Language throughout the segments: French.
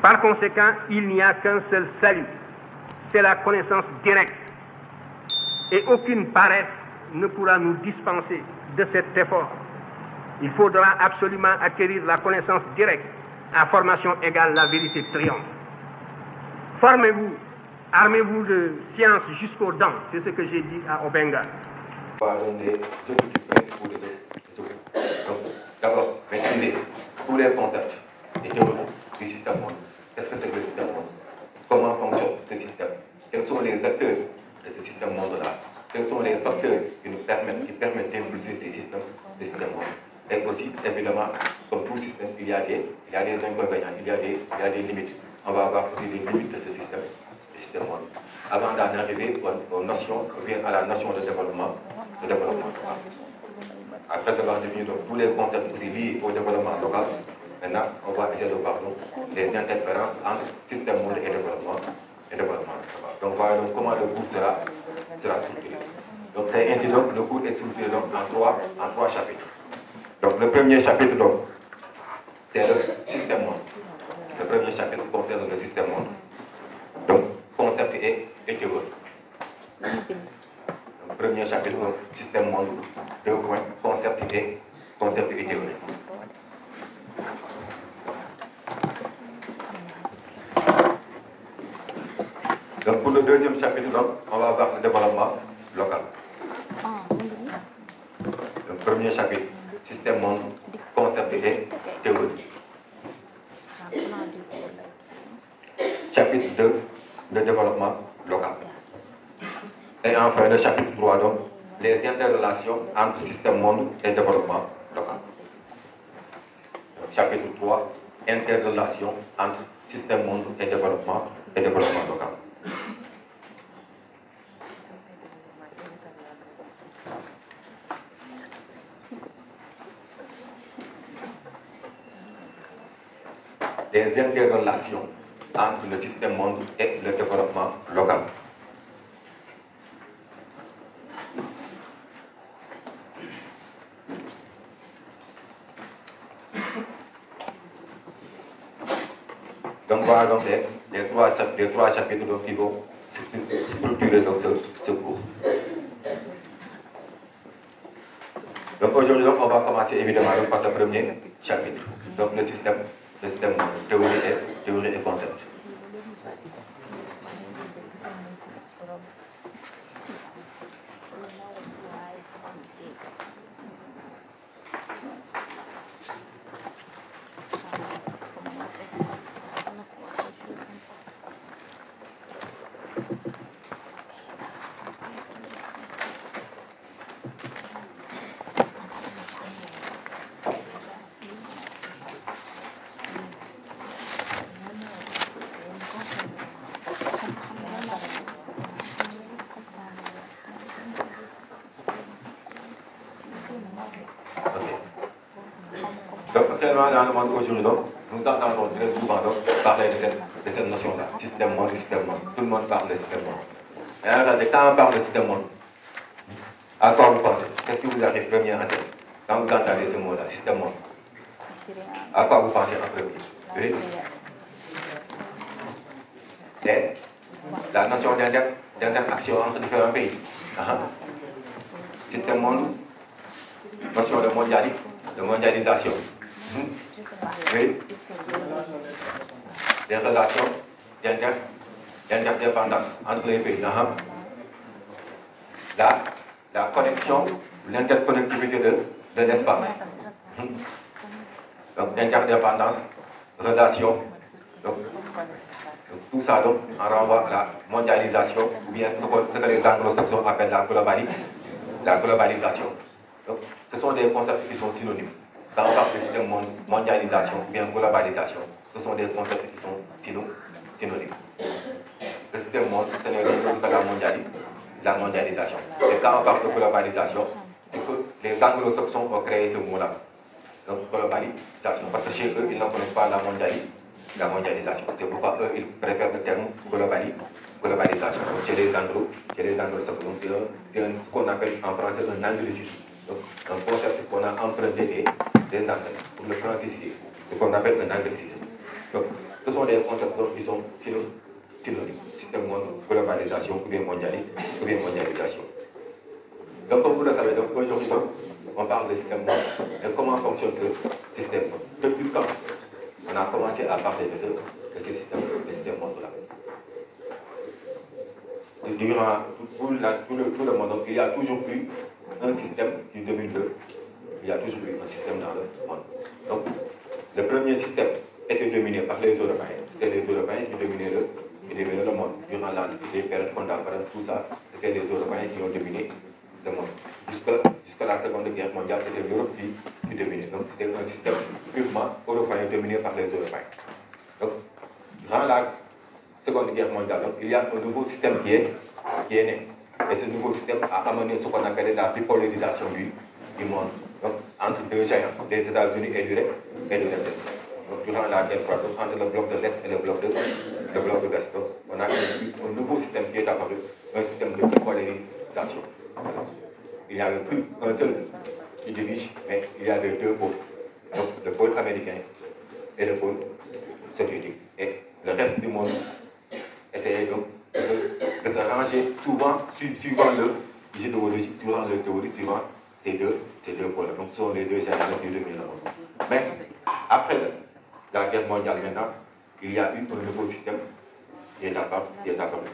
Par conséquent, il n'y a qu'un seul salut, c'est la connaissance directe. Et aucune paresse ne pourra nous dispenser de cet effort. Il faudra absolument acquérir la connaissance directe. À formation égale, la vérité triomphe. Formez-vous, armez-vous de science jusqu'aux dents, c'est ce que j'ai dit à Obenga. Donc, d'abord, maîtriser tous les concepts et théories du système monde. Qu'est-ce que c'est que le système monde? Comment fonctionne ce système? Quels sont les acteurs de ce système monde-là? Quels sont les facteurs qui permettent d'impulser ces systèmes, de système monde? Et aussi, évidemment, comme tout système, il y a des inconvénients, il y a des limites. On va avoir aussi des limites de ce système, du système monde. Avant d'en arriver aux notions, ou bien à la notion de développement. Après avoir défini donc tous les concepts aussi liés au développement local, maintenant, on va essayer de voir les interférences entre système monde et développement local. Donc, voilà donc comment le cours sera structuré. Donc, c'est ainsi donc le cours est structuré donc, en trois chapitres. Donc, le premier chapitre, donc, c'est le système monde. Le premier chapitre concerne le système monde. Donc, concept et théorie. Donc, premier chapitre, donc, système monde, deux points, concept et théorie. Donc, pour le deuxième chapitre, donc, on va voir le développement local. Le premier chapitre, système monde, concept et théorie. Chapitre 2, le développement local. Et enfin, le chapitre 3, donc, les interrelations entre système monde et développement local. Donc, chapitre 3, interrelations entre système monde et développement local. Les interrelations entre le système monde et le développement local. Donc voilà donc les trois chapitres donc, qui vont structurer donc, ce cours. Donc aujourd'hui donc, on va commencer évidemment donc, par le premier chapitre. Donc le système théorie et concept. Donc actuellement dans le monde aujourd'hui, nous entendons très souvent parler de cette notion-là, système monde. Tout le monde parle de système monde. Et alors, quand on parle de système monde, à quoi vous pensez? Qu'est-ce qui vous arrive premier en tête quand vous entendez ce mot-là, système monde? À quoi vous pensez en premier? Oui? C'est la notion d'interaction entre différents pays. Système monde, notion de mondialisation. Oui. Des relations d'interdépendance entre les pays. La connexion, l'interconnectivité de l'espace. Donc, interdépendance, relation. Donc, tout ça donc, en renvoie à la mondialisation, ou bien ce que les anglo-saxons appellent la globalisation. Donc, ce sont des concepts qui sont synonymes. Quand on parle de système mondialisation ou bien globalisation, ce sont des concepts qui sont synonymes. Le système monde, ce n'est rien que la mondialisation. Et quand on parle de globalisation, c'est que les anglo-saxons ont créé ce mot-là. Donc, globalisation. Parce que chez eux, ils ne connaissent pas la mondialisation. C'est pourquoi eux, ils préfèrent le terme globalisation. Donc, chez les anglo-saxons, c'est ce qu'on appelle en français un anglicisme. Donc, un concept qu'on a emprunté des Anglais pour le franciser, ce qu'on appelle un anglicisme. Donc, ce sont des concepts qui sont synonymes. Système monde, globalisation ou bien mondialisation. Donc, comme vous le savez, aujourd'hui, on parle de système monde. Et comment fonctionne ce système monde? Depuis quand on a commencé à parler de ce système monde-là? Durant tout le monde, il y a toujours eu un système qui domine il y a toujours eu un système dans le monde. Donc, le premier système était dominé par les Européens. C'était les Européens qui dominaient le monde. Durant l'Antiquité, période contemporaine, tout ça, c'était les Européens qui ont dominé le monde. Jusqu'à la Seconde Guerre mondiale, c'était l'Europe qui dominait. Donc, c'était un système purement européen dominé par les Européens. Donc, durant la Seconde Guerre mondiale, donc, il y a un nouveau système qui est né. Et ce nouveau système a amené ce qu'on appelle la bipolarisation du monde. Donc, entre deux géants, les États-Unis et l'URSS. Donc, durant la guerre froide, entre le bloc de l'Est et le bloc de l'Ouest, on a un nouveau système qui est apparu, un système de bipolarisation. Il n'y avait plus un seul qui dirige, mais il y avait deux pôles. Donc, le pôle américain et le pôle soviétique. Et le reste du monde essayait donc de se ranger souvent suivant l'idéologie, suivant le théorie, suivant ces deux pôles. Donc, ce sont les deux générations qui dominent le monde. Mais après la guerre mondiale maintenant, il y a eu un nouveau système qui est apparu.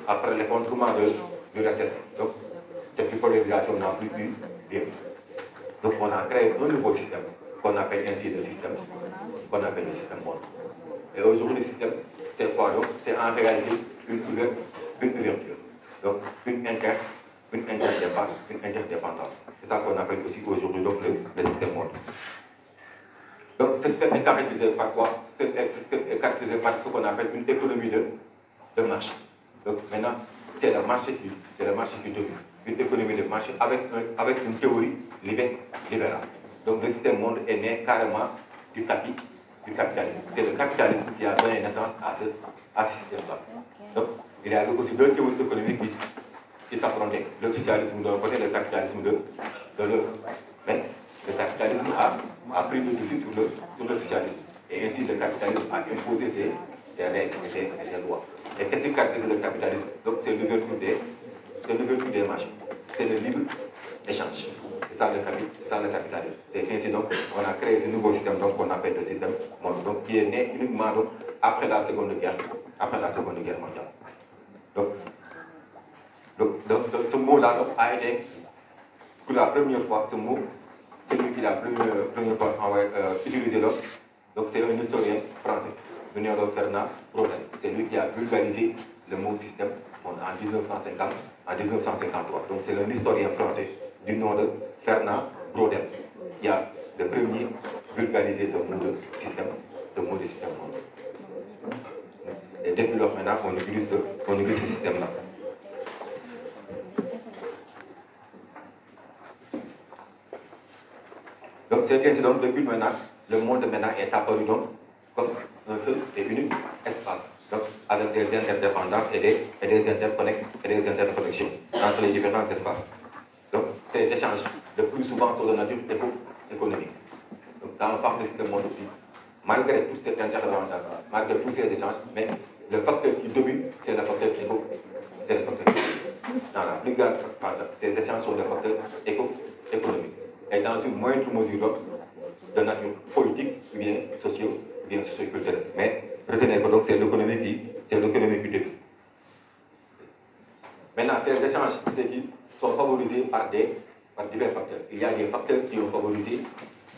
Après l'effondrement de l'URSS, donc cette bipolarisation n'a plus eu lieu. Donc on a créé un nouveau système qu'on appelle ainsi le système monde. Et aujourd'hui le système, c'est quoi donc? C'est en réalité une ouverture. Donc une interdépendance. C'est ça qu'on appelle aussi aujourd'hui donc le système monde. Donc ce système est caractérisé par quoi? Ce système est caractérisé par ce qu'on appelle une économie de marché. Donc maintenant, c'est le marché qui domine. Une économie de marché avec une théorie libérale. Donc le système monde est né carrément du capitalisme. C'est le capitalisme qui a donné naissance à ce système-là. Donc il y a aussi deux théories économiques qui s'affrontaient. Le socialisme d'un côté, le capitalisme de l'autre. Mais le capitalisme a pris le dessus sur le socialisme. Et ainsi le capitalisme a imposé ses règles et ses lois. Et qu'est-ce qui caractérise le capitalisme? Donc c'est l'ouverture des marchés. C'est le libre échange. C'est ça le capitalisme. C'est ainsi donc on a créé ce nouveau système qu'on appelle le système monde, donc qui est né uniquement donc, après la Seconde Guerre mondiale. Donc ce mot-là a été, pour la première fois, ce mot, celui qui l'a première fois utilisé là, donc c'est un historien français, Leonardo Fernand Braudel. C'est lui qui a vulgarisé le mot système monde en 1953. Donc c'est un historien français du nom de Fernand Braudel qui a le premier vulgarisé ce mot de système monde. Et depuis lors maintenant, on utilise ce système-là. Donc c'est ainsi donc depuis maintenant, le monde maintenant est apparu donc comme un seul et unique espace. Donc avec des interdépendances et des interconnexions entre les différents espaces. Donc ces échanges, le plus souvent sur la nature économique. Donc dans le parc du système monde aussi, malgré toutes ces interdépendances, malgré tous ces échanges, mais le facteur qui domine, c'est le facteur économique. Dans la plus grande part, ces échanges sont des facteurs économiques. Et dans une moindre mesure de nature politique, ou bien socio-culturelle. Mais retenez que donc c'est l'économie qui domine. Maintenant, ces échanges, c'est qui sont favorisés par divers facteurs. Il y a des facteurs qui ont favorisé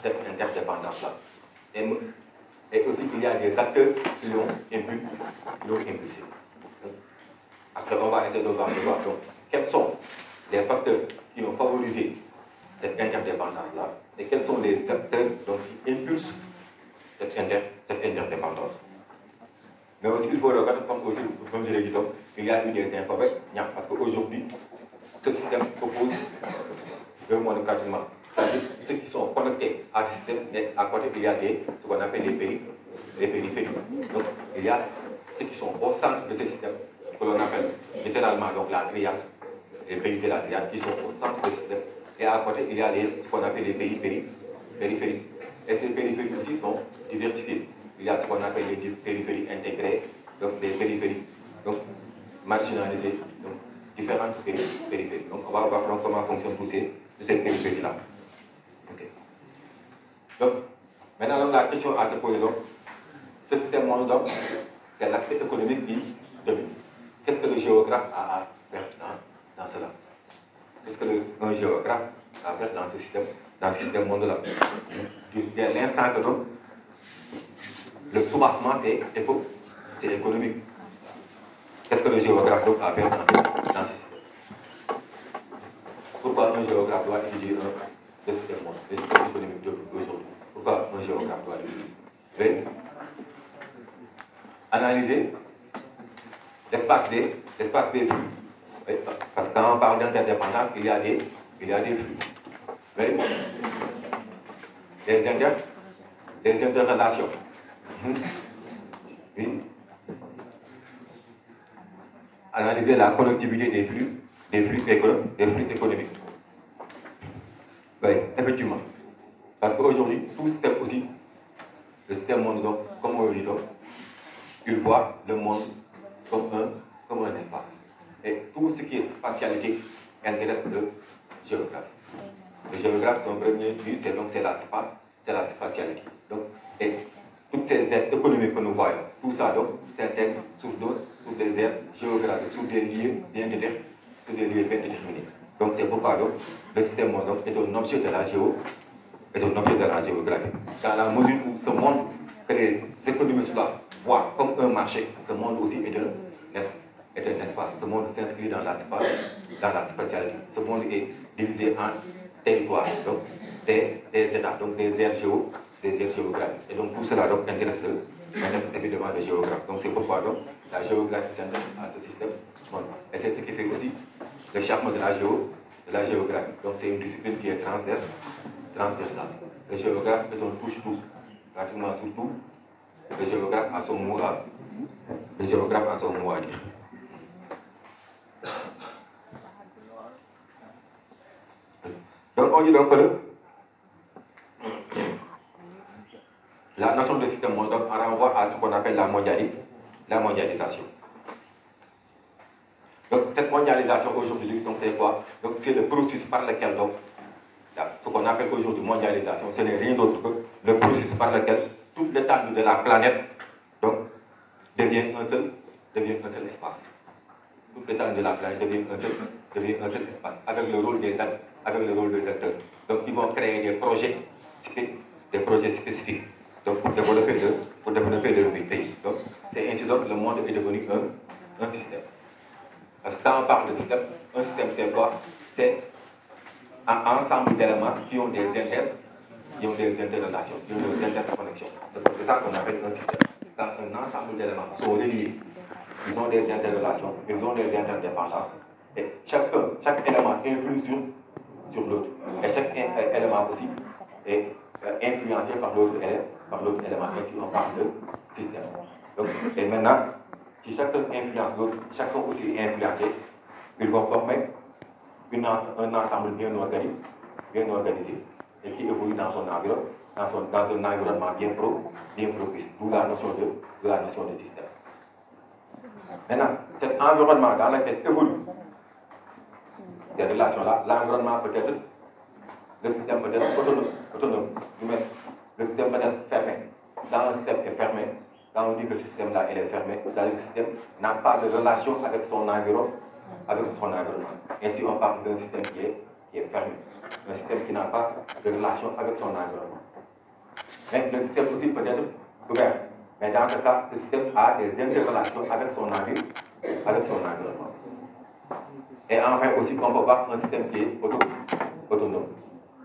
cette interdépendance-là. Et aussi, il y a des acteurs qui l'ont impulsé. Après, on va essayer de voir donc, quels sont les facteurs qui ont favorisé cette interdépendance-là et quels sont les acteurs donc, qui impulsent cette interdépendance. Mais aussi, il faut regarder, comme je l'ai dit, donc, il y a eu des inconvénients parce qu'aujourd'hui, ce système propose deux modes pratiquement. C'est-à-dire ceux qui sont connectés à ce système, mais à côté, il y a ce qu'on appelle les périphéries. Donc, il y a ceux qui sont au centre de ce système, que l'on appelle littéralement donc, la triade, les pays de la triade qui sont au centre du système. Et à côté, il y a ce qu'on appelle les périphéries. Et ces périphéries aussi sont diversifiées. il y a ce qu'on appelle les périphéries intégrées, donc des périphéries donc, marginalisées, donc différentes périphéries. Donc on va voir donc, comment fonctionnent tous ces périphéries-là. Okay. Donc, maintenant donc, la question à se poser, donc, ce système monde, donc, c'est l'aspect économique qui domine. Qu'est-ce que le géographe a à faire dans cela? Qu'est-ce que un géographe a à faire dans ce système monde-là? Dès l'instant que donc, le soubassement, c'est économique. Qu'est-ce que le géographe donc, a à faire dans ce système? Pourquoi un géographe doit étudier le système monde, le système économique d'aujourd'hui? Pourquoi un géographe doit l'étudier? Analyser l'espace des flux. Oui, parce que quand on parle d'interdépendance, il y a des flux. Oui. Des interrelations. Oui. Analyser la connectivité des flux économiques. Oui, effectivement. Parce qu'aujourd'hui, tout système aussi, le système monde, donc, comme on le dit, donc, il voit le monde comme un espace. Et tout ce qui est spatialité intéresse le géographe. Le géographe, son premier but, c'est la spatialité. Donc, et toutes ces aires économiques que nous voyons, tout ça donc s'intègre sur des aires géographiques, sur des lieux bien déterminés. Donc c'est pourquoi donc, le système monde donc, est un objet de la géographie. Dans la mesure où ce monde que les économistes voient comme un marché, ce monde aussi est un espace. Ce monde s'inscrit dans la spatialité. Ce monde est divisé en territoires, donc des états, donc des aires géographiques. Et donc tout cela donc, intéresse évidemment le géographe. Donc c'est pourquoi donc, la géographie s'intéresse à ce système monde. Et c'est ce qui fait aussi le charme de la géographie. Donc c'est une discipline qui est transversale. Le géographe est un touche-tout, pratiquement sur tout. Le géographe a son mot à dire. Donc on dit donc que la notion de système monde renvoie à ce qu'on appelle la mondialisation. Donc cette mondialisation aujourd'hui, c'est quoi? Donc c'est le processus par lequel donc, ce qu'on appelle aujourd'hui mondialisation, ce n'est rien d'autre que le processus par lequel toute l'étendue de la planète donc, devient un seul espace. Toute l'étendue de la planète devient un seul espace, avec le rôle des acteurs. Donc ils vont créer des projets spécifiques donc, pour développer leur pays. Donc c'est ainsi donc le monde est devenu un système. Parce que quand on parle de système, un système c'est quoi? C'est un ensemble d'éléments qui ont des interrelations, qui ont des interconnexions. C'est ça qu'on appelle un système. Quand un ensemble d'éléments sont reliés, ils ont des interrelations, ils ont des interdépendances, et chaque élément influe sur l'autre. Et chaque élément aussi est influencé par l'autre élément. Ainsi, on parle de système. Donc, et maintenant, si chacun influence l'autre, chacun aussi est influencé, ils vont former un ensemble bien organisé et qui évolue dans un environnement bien propice, d'où la notion de système. Maintenant, cet environnement dans lequel évolue ces relations-là, l'environnement peut être, le système peut être autonome, le système peut être fermé. Quand un système est fermé, quand on dit que le système-là est fermé, c'est-à-dire que le système n'a pas de relation avec son environnement. Ainsi, on parle d'un système qui est fermé, un système qui n'a pas de relation avec son environnement. Mais le système aussi peut être ouvert. Mais dans ce cas, le système a des interrelations avec son environnement. Et enfin aussi, on peut voir un système qui est autonome.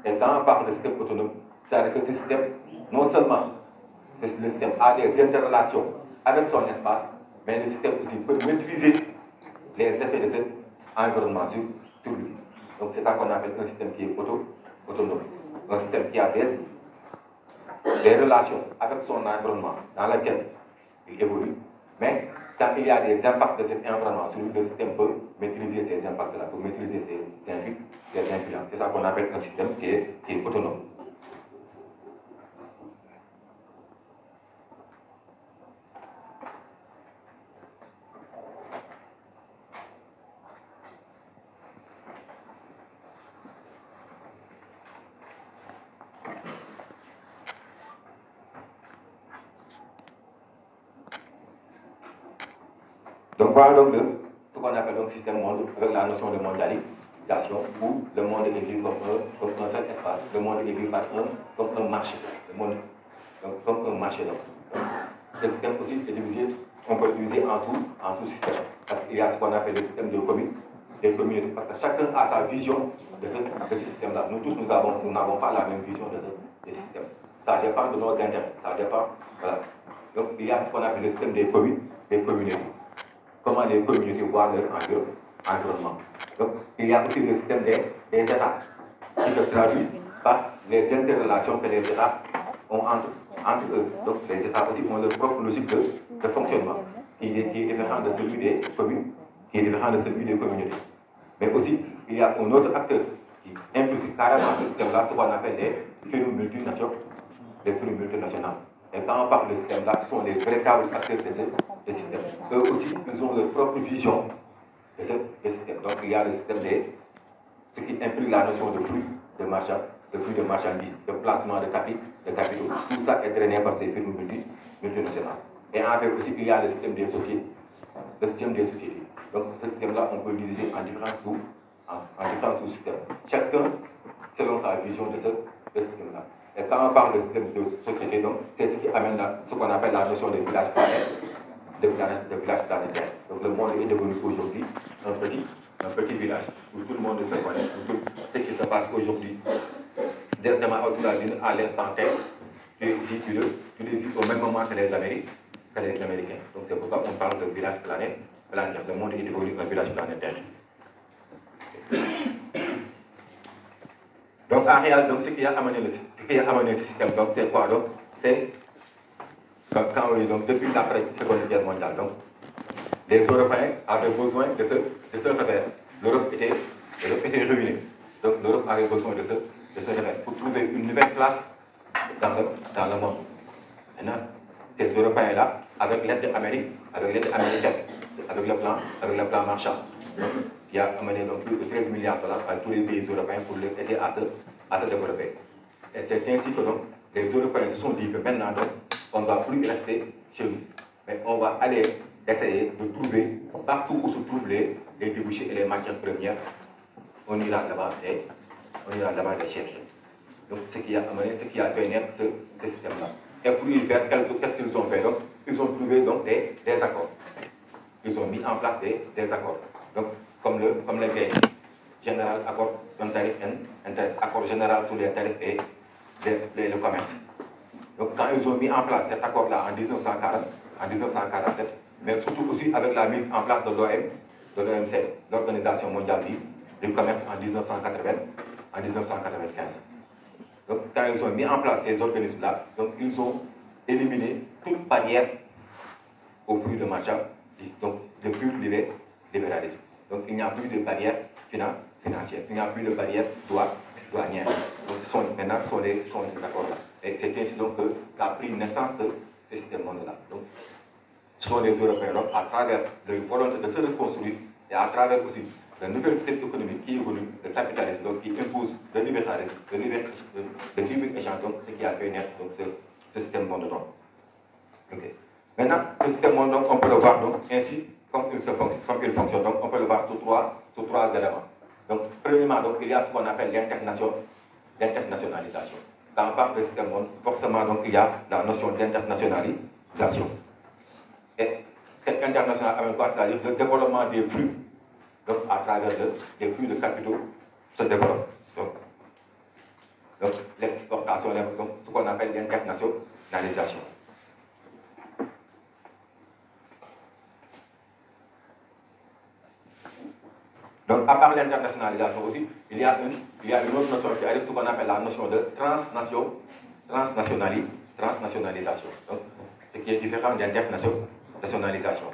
Et quand on parle de système autonome, c'est-à-dire que ce système, non seulement le système a des interrelations avec son espace, mais le système aussi peut maîtriser les effets de cet environnement sur lui. Donc c'est ça qu'on appelle un système qui est autonome. Un système qui a des relations avec son environnement dans lequel il évolue, mais quand il y a des impacts de cet environnement sur lui, le système peut maîtriser ces impacts-là, peut maîtriser ces influences. C'est ça qu'on appelle un système qui est autonome. Donc voilà donc ce qu'on appelle donc système monde avec la notion de mondialisation où le monde est vu comme un seul espace, le monde est vu par comme un marché, le monde donc, comme un marché. Donc, le système aussi est divisé, on peut le diviser en sous-système. Parce qu'il y a ce qu'on appelle le système de des communautés, parce que chacun a sa vision de ce système-là. Nous tous, nous n'avons pas la même vision de ce système. Ça dépend de nos intérêts, ça dépend, voilà. Donc il y a ce qu'on appelle le système des communautés. Comment les communautés voient leur environnement. Donc il y a aussi le système des États, qui se traduit par les interrelations que les États ont entre eux. Donc les États aussi ont leur propre logique de fonctionnement, qui est différent de celui des communes, qui est différent de celui des communautés. Mais aussi, il y a un autre acteur qui implique carrément ce système-là, ce qu'on appelle les firmes multinationales. Et quand on parle de ce système-là, ce sont les véritables acteurs de système. Eux aussi, ils ont leur propre vision de ce système. Donc il y a le système ce qui implique la notion de flux de marchandises, de placement de capitaux. Tout ça est drainé par ces firmes multinationales. Et en fait aussi, il y a le système des sociétés. Donc ce système-là, on peut le diviser en différents sous-systèmes. Chacun selon sa vision de ce système-là. Et quand on parle de système de société, donc c'est ce qui amène ce qu'on appelle la notion de village planétaire. Donc le monde est devenu aujourd'hui un petit village où tout le monde se connaît, où tout ce qui se passe aujourd'hui directement au-dessus de la Lune à l'instant T, tu les vis au même moment que les Américains. Donc c'est pourquoi on parle de village planétaire. Le monde est devenu un village planétaire. Donc en réalité, donc, ce qui a amené ce système, donc c'est quoi? Donc c'est donc depuis l'après Seconde Guerre mondiale, donc les Européens avaient besoin de se réveiller. L'Europe était ruinée. Donc l'Europe avait besoin de se réveiller pour trouver une nouvelle place dans le monde. Maintenant, ces Européens-là, avec l'aide américaine, avec le plan Marshall, qui a amené donc plus de 13 milliards de dollars à tous les pays européens pour les aider à se développer. Et c'est ainsi que donc, les Européens se sont dit que maintenant, donc, on ne va plus rester chez nous, mais on va aller essayer de trouver partout où se trouvent les débouchés et les matières premières. On ira là-bas les chercher. Donc, ce qui a fait naître ce système-là. Et pour y faire, qu'est-ce qu'ils ont fait? Donc, ils ont trouvé donc, des accords. Ils ont mis en place des accords. Donc, comme les général accord accord général sur les tarifs et le commerce. Donc, quand ils ont mis en place cet accord-là en 1947, mais surtout aussi avec la mise en place de l'OMC, l'Organisation mondiale du commerce en 1995. Donc, quand ils ont mis en place ces organismes-là, donc ils ont éliminé toute barrière au flux de marchandises, donc le pur libéralisme. Donc, il n'y a plus de barrière financière, il n'y a plus de barrière douanière. Donc, maintenant, ce sont les accords-là. Et c'est ainsi donc que ça a pris naissance de ce système-là. Donc, ce sont les Européens, donc, à travers leur volonté de se reconstruire et à travers aussi le nouvel système économique qui évolue, le capitalisme, donc, qui impose le libéralisme, le libre-échange, donc ce qui a fait naître donc, ce système mondial. Okay. Maintenant, ce système mondial, on peut le voir donc, ainsi comme il fonctionne. Donc, on peut le voir sous trois éléments. Donc, premièrement, donc, il y a ce qu'on appelle l'internationalisation. Quand on parle de système mondial, forcément, donc, il y a la notion d'internationalisation. Et cette internationale amène quoi? C'est-à-dire le développement des flux. Donc, à travers les flux de capitaux se développent. Donc l'exportation, donc, ce qu'on appelle l'internationalisation. Donc, à part l'internationalisation aussi, il y a une autre notion qui arrive, ce qu'on appelle la notion de transnationalisation. Donc, ce qui est différent d'internationalisation.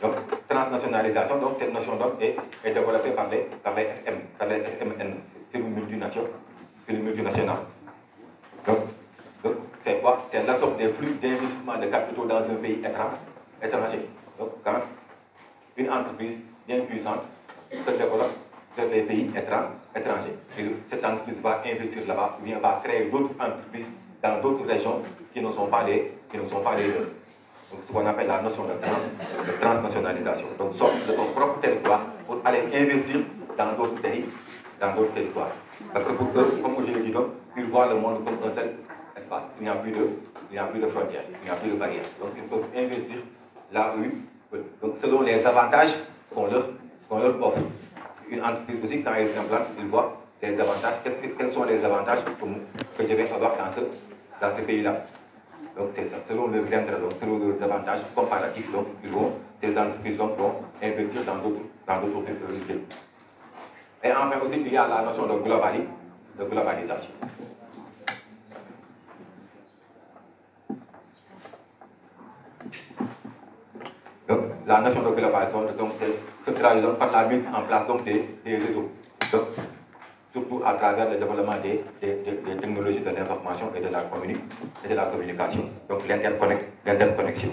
Donc, transnationalisation, donc cette notion donc, est développée par les FMN, firmes multinationales. Donc c'est quoi? C'est la sorte des flux d'investissement de capitaux dans un pays étranger. Donc, quand une entreprise bien puissante se développe dans les pays étrangers, et cette entreprise va investir là-bas, ou bien va créer d'autres entreprises dans d'autres régions qui ne sont pas les leurs. Donc, ce qu'on appelle la notion de transnationalisation. Donc, sortir de ton propre territoire pour aller investir dans d'autres pays, dans d'autres territoires. Parce que pour eux, comme je l'ai dit, donc, ils voient le monde comme un seul espace. Il n'y a plus de frontières, il n'y a plus de barrières. Donc, ils peuvent investir là où ils veulent. Donc, selon les avantages qu'on leur offre. Une entreprise aussi, quand elle s'implante, ils voient les avantages. Quels sont les avantages que je vais avoir dans ce pays-là? Donc, c'est ça, selon leurs intérêts, donc, selon leurs avantages comparatifs, donc, ces entreprises vont investir dans d'autres pays. Et enfin aussi, il y a la notion de globalisation. Donc, la notion de globalisation se traduit par la mise en place donc, des réseaux. Donc, surtout à travers le développement des technologies de l'information et de la communication. Donc l'interconnexion.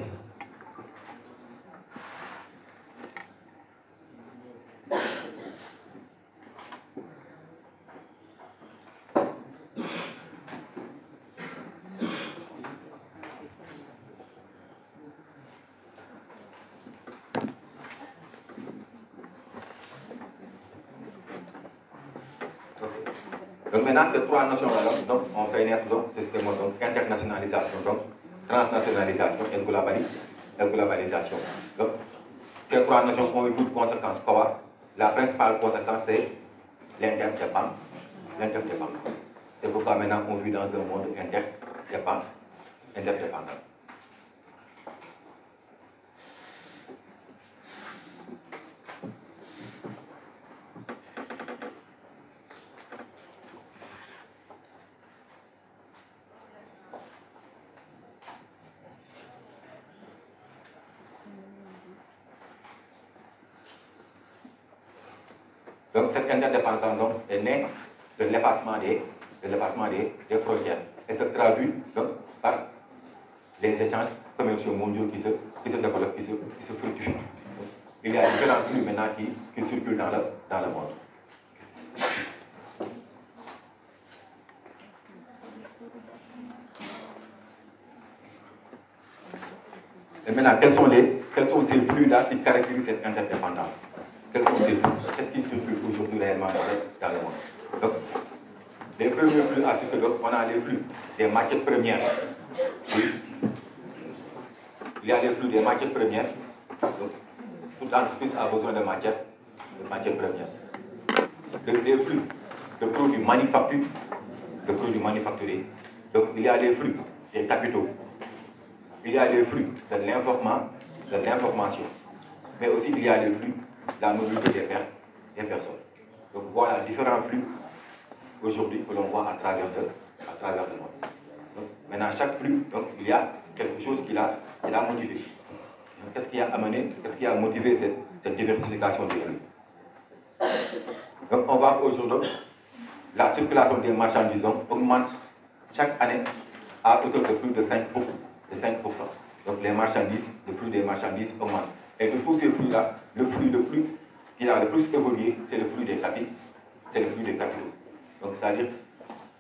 Donc maintenant, ces trois notions-là, donc, on fait naître ce système donc, internationalisation, donc, transnationalisation et globalisation. Donc, ces trois notions ont eu toutes conséquences. La principale conséquence, c'est l'interdépendance. C'est pourquoi maintenant on vit dans un monde interdépendant. Donc cette interdépendance donc, est née de l'effacement des frontières et se traduit donc, par les échanges commerciaux mondiaux qui se développent, qui se fructifient. Il y a différents flux maintenant qui circulent dans le monde. Et maintenant, quels sont ces flux-là qui caractérisent cette interdépendance? Quels sont ces flux? Qu'est-ce qui circule aujourd'hui réellement dans le monde? Donc, les premiers flux à circuler, on a les flux des matières premières. Il y a les flux des matières premières. Donc, toute entreprise a besoin de matières premières. Les flux de produits manufacturés. Donc, il y a les flux des capitaux. Il y a les flux de l'information. Mais aussi, il y a les flux de la mobilité des personnes. Donc, voilà différents flux aujourd'hui que l'on voit à travers le monde. Donc, maintenant, chaque flux, donc, il y a quelque chose qui l'a motivé. Qu'est-ce qui a motivé cette diversification des flux? Donc, on voit qu'aujourd'hui, la circulation des marchandises augmente chaque année à hauteur de plus de 5%. Donc, le flux des marchandises augmente. Et de tous ces flux-là, le flux qui a le plus évolué, c'est le flux des capitaux. Donc, c'est-à-dire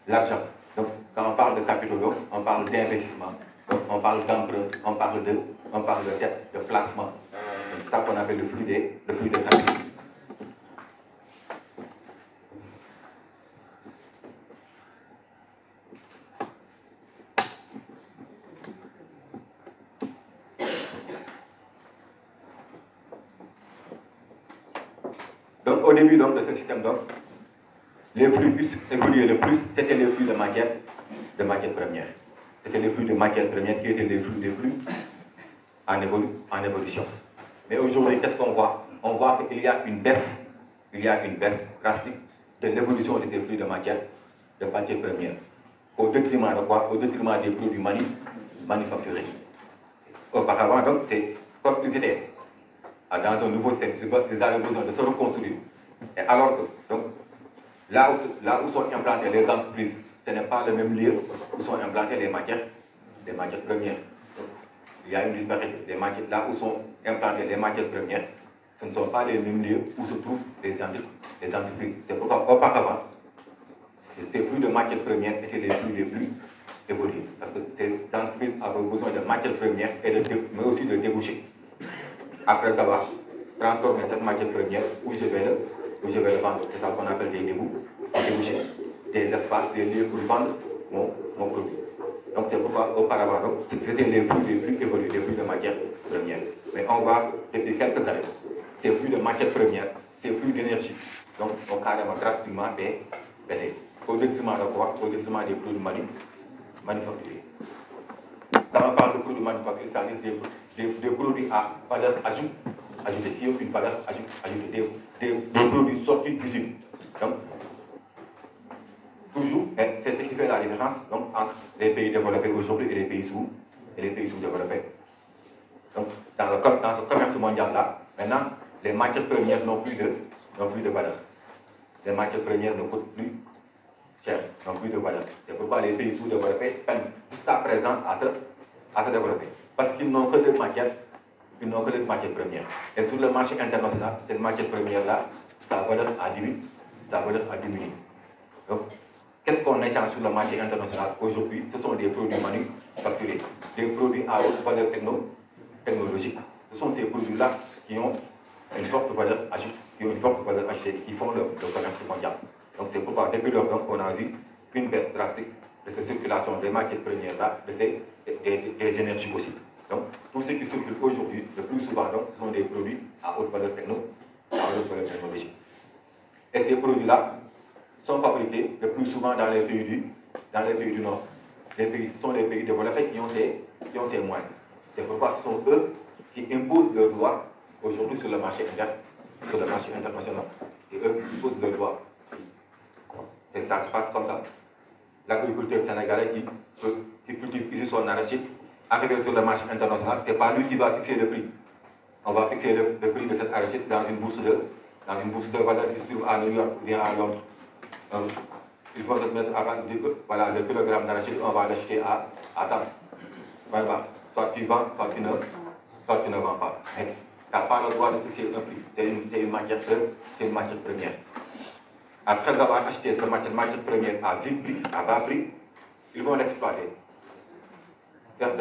l'argent. Donc, quand on parle de capitaux, on parle d'investissement, on parle d'emprunt, on parle de dette, de placement. C'est ça qu'on appelle le flux des capitaux. Donc, au début de ce système, les flux qui évoluaient le plus, c'était les flux de matières premières. C'était les flux de matières premières qui étaient les flux en évolution. Mais aujourd'hui, qu'est-ce qu'on voit? On voit qu'il y a une baisse drastique de l'évolution de ces flux de matières premières. Au détriment de quoi? Au détriment des produits manufacturés. Auparavant, donc, c'est comme ils étaient dans un nouveau système, ils avaient besoin de se reconstruire. Et alors que, donc, là où sont implantées les entreprises, ce n'est pas le même lieu où sont implantées les matières premières. Donc, il y a une disparité. Là où sont implantées les matières premières, ce ne sont pas les mêmes lieux où se trouvent les entreprises. C'est pourquoi, auparavant, ces flux de matières premières étaient les flux les plus évolués. première, mais aussi de déboucher. Après avoir transformé cette matière première, où je vais le vendre. C'est ça qu'on appelle des débouchés, des espaces, des lieux pour vendre mon produit. Donc c'est pourquoi auparavant, c'était les flux les plus évolués, les flux de matière première. Mais on voit depuis quelques années, ces flux de matière première, ces flux d'énergie, donc ont carrément drastiquement baissé. Au détriment de quoi? Au détriment des produits manufacturés. Quand on parle de produits manufacturés, ça veut dire des produits à valeur ajoutée, qui ont une valeur ajoutée, des produits sortis d'usine. Donc, toujours, c'est ce qui fait la différence donc, entre les pays développés aujourd'hui et les pays sous-développés. Donc, dans ce commerce mondial-là, maintenant, les matières premières n'ont plus de valeur. Les matières premières ne coûtent plus cher, n'ont plus de valeur. C'est pourquoi les pays sous-développés peinent jusqu'à présent à se développer. Parce qu'ils n'ont que des matières premières. Et sur le marché international, cette matière première-là, sa valeur a diminué. Donc, qu'est-ce qu'on échange sur le marché international aujourd'hui? Ce sont des produits manufacturés, des produits à haute valeur technologique. Ce sont ces produits-là qui ont une forte valeur ajoutée, qui font le commerce mondial. Donc c'est pourquoi depuis lors, on a vu une baisse drastique de cette circulation des matières premières-là, des énergies aussi. Donc tout ce qui circule aujourd'hui, le plus souvent, donc, ce sont des produits à haute valeur technologique. Et ces produits-là sont fabriqués le plus souvent dans les pays du Nord. Ce sont les pays développés qui ont ces moyens. C'est pourquoi ce sont eux qui imposent leurs lois aujourd'hui sur le marché international. Et eux qui imposent leurs lois. Ça se passe comme ça. L'agriculteur sénégalais qui cultive ici son arachide, arrivé sur le marché international, ce n'est pas lui qui va fixer le prix. On va fixer le prix de cette arachide dans une bourse de valeur qui se trouve à New York ou bien à Londres. Il faut se mettre à dire que voilà, le kilogramme d'arachide, on va l'acheter à temps. Voilà. Soit tu vends, soit tu ne vends pas. Tu n'as pas le droit de fixer un prix. C'est une matière première. Après avoir acheté cette matière première à bas prix, ils vont l'exploiter. Faire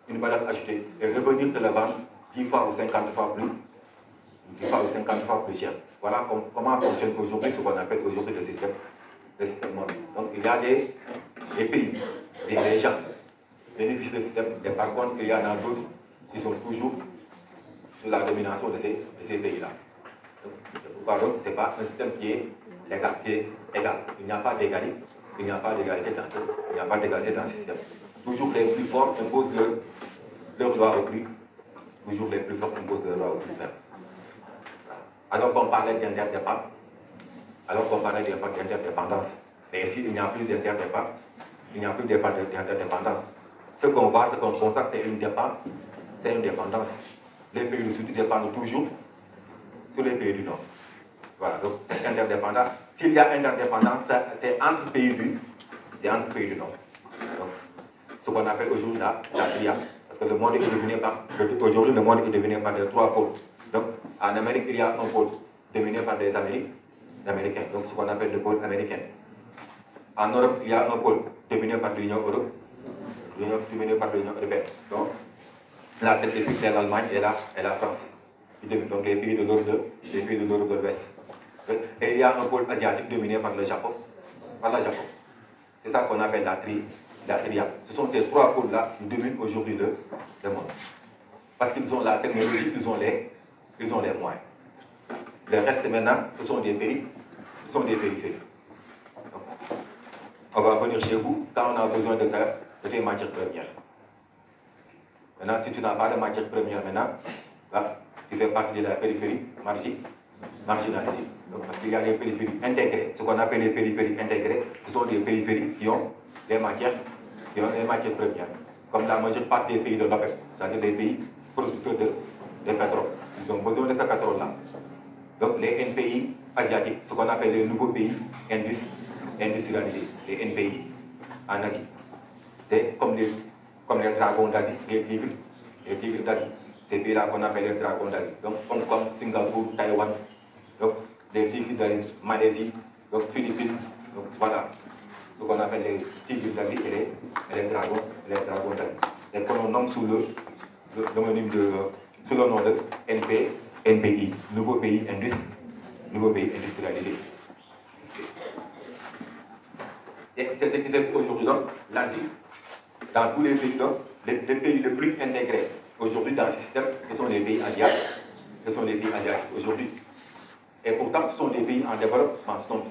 une valeur ajoutée et revenir te le vendre 10 fois ou 50 fois plus cher. Voilà comment fonctionne aujourd'hui ce qu'on appelle aujourd'hui le système mondial. Donc il y a des pays, des gens qui bénéficient du système, et par contre il y en a d'autres qui sont toujours sous la domination de ces pays-là. Pourquoi donc ce n'est pas un système qui est légal, qui est égal. Il n'y a pas d'égalité. Il n'y a pas d'égalité dans ce système. Toujours les plus forts imposent leur droit au prix. Toujours les plus forts imposent leur droit au prix. Alors qu'on parlait d'interdépendance. Mais ici, il n'y a plus d'interdépendance. Ce qu'on voit, ce qu'on constate, c'est une dépendance. Les pays du Sud dépendent toujours sur les pays du Nord. Voilà, donc c'est interdépendant. S'il y a interdépendance, c'est entre pays du Nord. Donc, ce qu'on appelle aujourd'hui la triade. Parce que le monde est devenu par les 3 pôles. Donc, en Amérique, il y a un pôle dominé par des Américains, donc ce qu'on appelle le pôle américain. En Europe, il y a un pôle dominé par l'Union européenne. Donc, la tête de fixe, c'est l'Allemagne et la France. Donc, les pays de l'Europe de l'Ouest. Et il y a un pôle asiatique dominé par le Japon. C'est ça qu'on appelle la triade. Ce sont ces 3 pôles-là qui dominent aujourd'hui le monde. Parce qu'ils ont la technologie, ils ont les moyens. Le reste maintenant, ce sont des périphéries. Donc, on va venir chez vous quand on a besoin de tes matières premières. Maintenant, si tu n'as pas de matières premières maintenant, là, tu fais partie de la périphérie marginalisée. Donc, parce qu'il y a des périphéries intégrées. Ce qu'on appelle les périphéries intégrées, ce sont des périphéries qui ont les matières premières. Comme la majeure partie des pays de l'OPEP, c'est-à-dire les pays producteurs de pétrole. Ils ont besoin de ce pétrole-là. Donc les NPI asiatiques, ce qu'on appelle les nouveaux pays industrialisés, les NPI en Asie. C'est comme les dragons d'Asie, les tigres d'Asie. Ces pays-là qu'on appelle les dragons d'Asie. Donc Hong Kong, Singapour, Taïwan, donc les tigres d'Asie, Malaisie, donc Philippines, donc voilà. Ce qu'on appelle les tigres d'Asie et les dragons d'Asie. Les colons qu'on nomme sous le nom de NPI, nouveau pays industrialisé. Et c'est ce qui fait qu'aujourd'hui, l'Asie, dans tous les pays, les pays les plus intégrés aujourd'hui dans le système, ce sont les pays asiatiques. Ce sont les pays asiatiques aujourd'hui. Et pourtant, ce sont des pays en développement, ce sont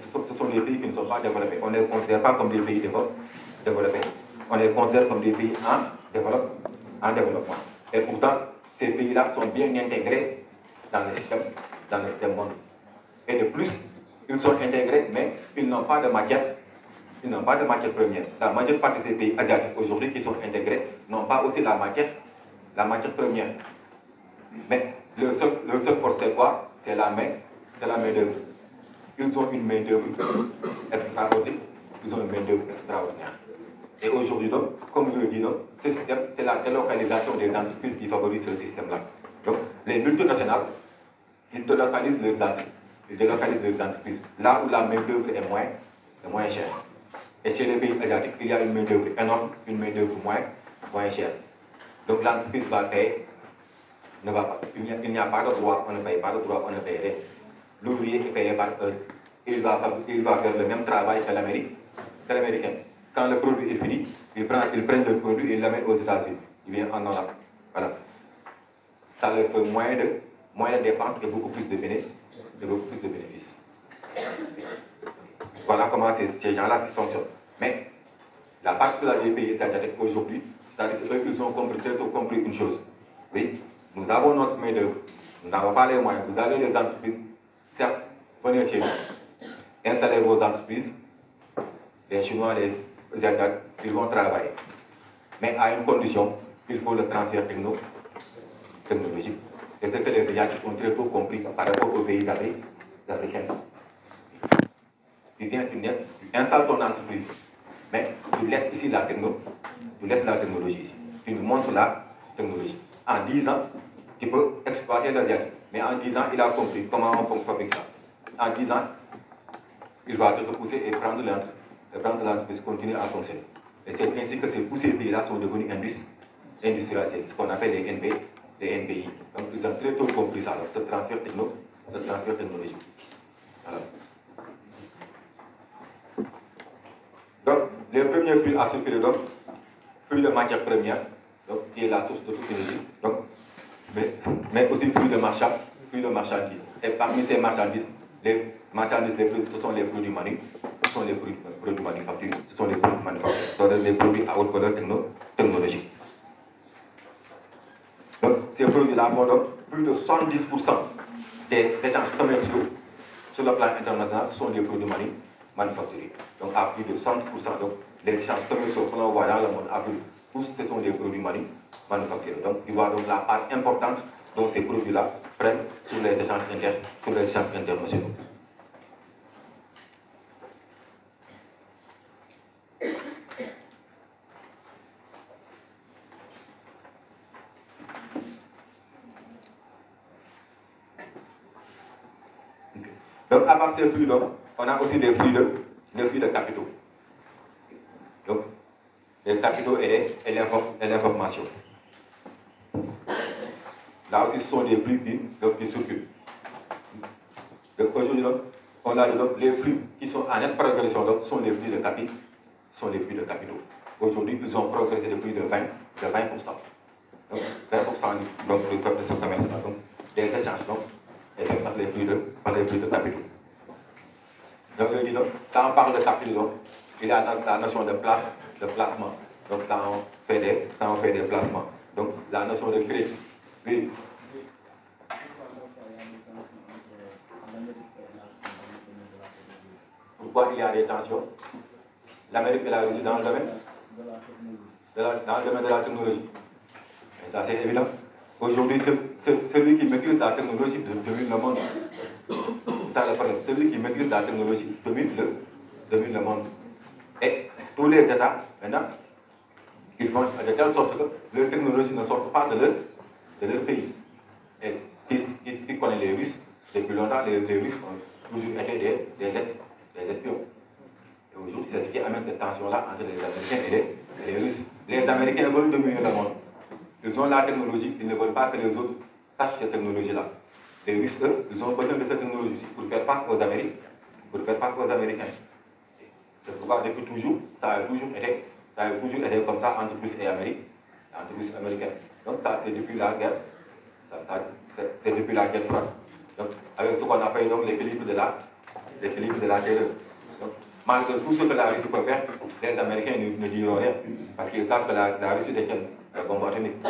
des pays qui ne sont pas développés. On ne les considère pas comme des pays développés. On les considère comme des pays en développement. Et pourtant, ces pays-là sont bien intégrés dans le système mondial. Et de plus, ils sont intégrés, mais ils n'ont pas de matière. Ils n'ont pas de matière première. La majeure partie de ces pays asiatiques aujourd'hui qui sont intégrés n'ont pas aussi la matière première. Mais le seul force, c'est quoi? C'est la main-d'œuvre. Ils ont une main-d'œuvre extraordinaire. Et aujourd'hui, comme je le dis, ce système, c'est la délocalisation des entreprises qui favorise ce système-là. Donc, les multinationales, ils délocalisent leurs entreprises. Là où la main-d'œuvre est moins chère. Et chez les pays asiatiques, il y a une main-d'œuvre énorme, une main-d'œuvre moins chère. Donc l'entreprise va payer, il n'y a pas de droit, on ne paye pas de droit, on ne paye rien. L'ouvrier est payé par heure. Il va faire le même travail que l'américain. Quand le produit est fini, ils prennent le produit et ils l'amènent aux États-Unis. Il vient en Europe. Voilà. Ça leur fait moins de dépenses et beaucoup plus de bénéfices. Voilà comment ces gens-là qui fonctionnent. Mais la particularité des pays asiatiques aujourd'hui, c'est-à-dire qu'ils ont compris une chose. Oui, nous avons notre main-d'œuvre, nous n'avons pas les moyens. Vous avez les entreprises, certes, venez chez nous, installez vos entreprises, les Chinois, les Asiatiques, ils vont travailler. Mais à une condition, il faut le transfert technologique. Et c'est que les Asiatiques ont très tôt compris par rapport aux pays africains. Tu installes ton entreprise, mais tu laisses ici la technologie ici. Tu nous montres la technologie. En 10 ans, tu peux exploiter l'Asiatique. Mais en 10 ans, il a compris comment on fabrique ça. En 10 ans, il va te repousser et prendre l'entreprise, continuer à fonctionner. Et c'est ainsi que tous ces pays-là sont devenus industrialisés, ce qu'on appelle les NPI. Donc ils ont très tôt compris ça, ce transfert technologique. Voilà. Donc, les premiers flux à circuler, donc, flux de matière première, donc, qui est la source de toute énergie, donc, mais aussi flux de marchandises. Et parmi ces marchandises, les marchandises, ce sont les produits manufacturés, ce sont les produits à haute valeur technologique. Donc, ces produits-là font donc plus de 70% des échanges commerciaux sur le plan international sont des produits manufacturés. Donc, à plus de 60%. Donc, les échanges commerciaux que l'on voit dans le monde, tous ce sont des produits manufacturés. Donc, tu vois donc la part importante dont ces produits-là prennent sur les échanges internationaux. Donc, à part ces flux, on a aussi des flux de capitaux. Donc, les capitaux et l'information. Là aussi, ce sont des flux qui circulent. Donc, aujourd'hui, on a les flux qui sont en nette progression, donc, sont les flux de capitaux. Aujourd'hui, ils ont progressé de plus de 20%. Donc, 20% du commerce commercial, donc, des échanges, donc, et par les flux de capitaux. Donc, quand on parle de capitaux, il y a la notion de placement. Donc, quand on fait des placements. Donc, la notion de crédit. Oui. Pourquoi il y a des tensions? L'Amérique et la Russie dans le domaine de la technologie. Et ça, c'est évident. Aujourd'hui, celui qui maîtrise la technologie domine le monde. C'est ça le problème. Celui qui maîtrise la technologie domine le monde. Et tous les États, maintenant, ils font de telle sorte que leur technologie ne sort pas de leur pays. Et qui connaît les Russes, depuis longtemps, les Russes ont toujours été des espions. Et aujourd'hui, c'est ce qui amène cette tension-là entre les Américains et les Russes. Les Américains veulent dominer le monde. ils ont la technologie, ils ne veulent pas que les autres sachent cette technologie-là. Les Russes, eux, ils ont besoin de cette technologie pour faire face aux Américains. C'est pourquoi depuis toujours, ça a toujours été comme ça entre Russes et Amérique, entre Russes et Américains. Donc ça, c'est depuis la guerre, c'est depuis la guerre froide. Donc, avec ce qu'on appelle donc l'équilibre de la terreur. Donc, malgré tout ce que la Russie peut faire, les Américains ne diront rien, parce qu'ils savent que la Russie détient la bombe atomique.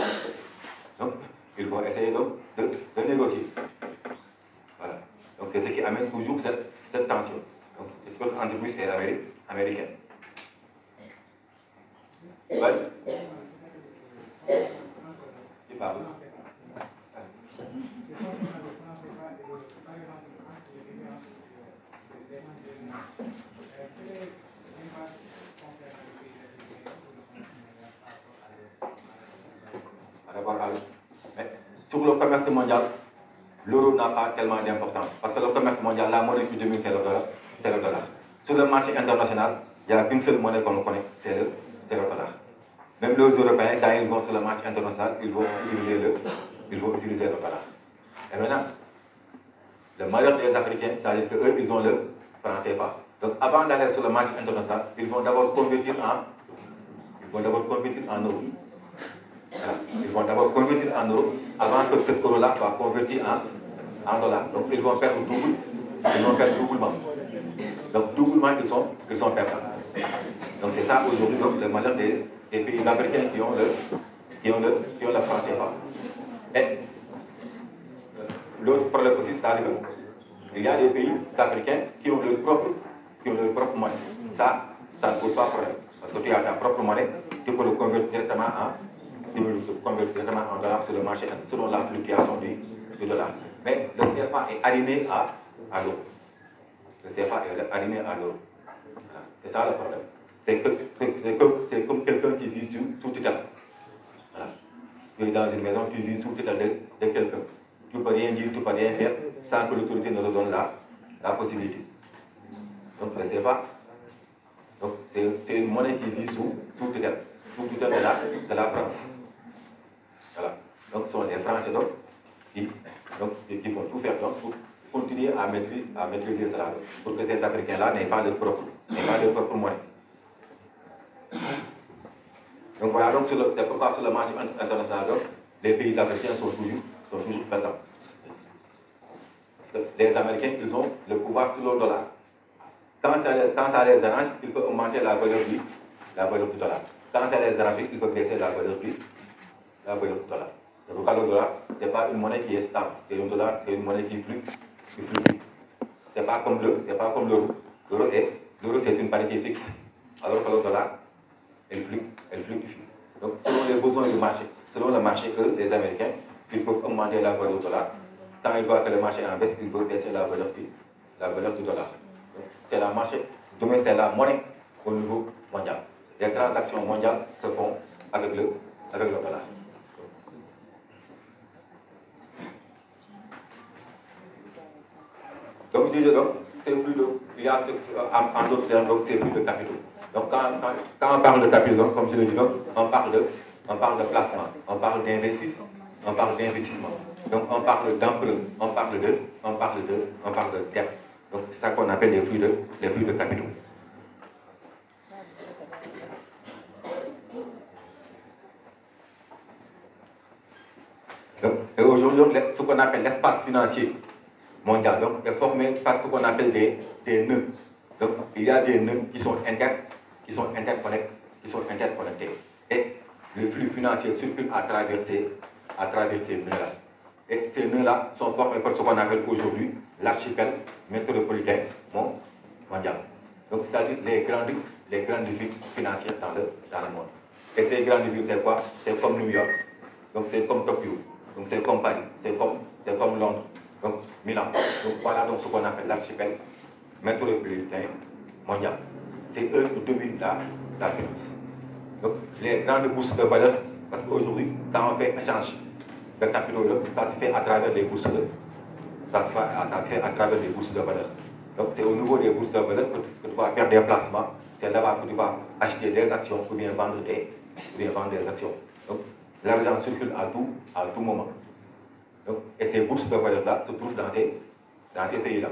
Donc, ils vont essayer donc de négocier. Voilà. Donc, c'est ce qui amène toujours cette tension. Donc, c'est entre Russes et Américains. Ouais. Qui parle? Mais sur le commerce mondial, l'euro n'a pas tellement d'importance. Parce que le commerce mondial, la monnaie qui domine, c'est le dollar. Sur le marché international, il n'y a qu'une seule monnaie qu'on connaît, c'est le dollar. Même les Européens, quand ils vont sur le marché international, ils vont utiliser le dollar. Et maintenant, le malheur des Africains, c'est-à-dire qu'eux, ils ont le franc CFA. Donc avant d'aller sur le marché international, ils vont d'abord convertir en euros. Voilà. Ils vont d'abord convertir en euros avant que ce euro-là soit converti en dollars. Donc ils vont perdre doublement. Donc doublement, ils sont perdants. Donc c'est ça aujourd'hui le malheur des pays africains qui ont le franc CFA. Et l'autre problème aussi, c'est qu'il y a des pays africains qui ont leur propre monnaie. Ça ne pose pas de problème. Parce que tu as ta propre monnaie, tu peux le convertir directement en dollars sur le marché selon la fluctuation du dollar. Mais le CFA est aligné à l'euro. Le CFA est aligné à l'euro. Voilà. C'est ça le problème. C'est comme quelqu'un qui vit sous tutelle. Voilà. Tu es dans une maison, tu vis sous tutelle de quelqu'un. Tu ne peux rien dire, tu ne peux rien faire sans que l'autorité ne te donne la possibilité. Donc le CFA, c'est une monnaie qui vit sous tutelle de la France. Voilà. Donc ce sont les Français qui vont tout faire pour continuer à maîtriser cela, pour que ces Africains-là n'aient pas leur propre monnaie. Donc voilà, c'est pourquoi sur le marché international, les pays africains sont toujours perdants. Parce que les Américains, ils ont le pouvoir sur le dollar. Quand ça les arrange, ils peuvent augmenter la valeur du dollar. Quand ça les arrange, ils peuvent baisser la valeur du dollar. Donc le dollar, ce n'est pas une monnaie qui est stable, c'est une monnaie qui fluctue. Ce n'est pas comme l'euro. L'euro, c'est une parité fixe. Alors que le dollar, elle fluctue. Donc selon les besoins du marché, selon le marché, les Américains, ils peuvent augmenter la valeur du dollar. Quand ils voient que le marché est en baisse, ils peuvent baisser la valeur du dollar. C'est la marché, demain c'est la monnaie au niveau mondial. Les transactions mondiales se font avec le dollar. Donc, c'est plus il y a en d'autres termes, c'est plus de capitaux. Donc, quand on parle de capitaux, comme je le dis, on parle de placement, on parle d'investissement, Donc, on parle d'emprunt, on parle de dette. Donc, c'est ça qu'on appelle les flux de capitaux. Et aujourd'hui, ce qu'on appelle l'espace financier mondial est formé par ce qu'on appelle des nœuds. Donc, il y a des nœuds qui sont interconnectés. Et le flux financier circule à travers ces nœuds-là. Et ces nœuds-là sont formés par ce qu'on appelle aujourd'hui l'archipel métropolitain mondial. Donc, c'est-à-dire les grandes villes financières dans le monde. Et ces grandes villes, c'est quoi? C'est comme New York, donc c'est comme Tokyo, donc c'est comme Paris, c'est comme Londres, donc Milan. Donc voilà donc ce qu'on appelle l'archipel métropolitain mondial. C'est eux qui dominent la finance. Donc les grandes bourses de valeur, parce qu'aujourd'hui, quand on fait échange de capitaux, ça se fait à travers les bourses de valeur. Donc c'est au niveau des bourses de valeur que tu vas faire des placements. C'est là-bas que tu vas acheter des actions ou bien vendre des actions. Donc l'argent circule à tout moment. Donc, et ces bourses de valeur-là se trouvent dans ces pays-là.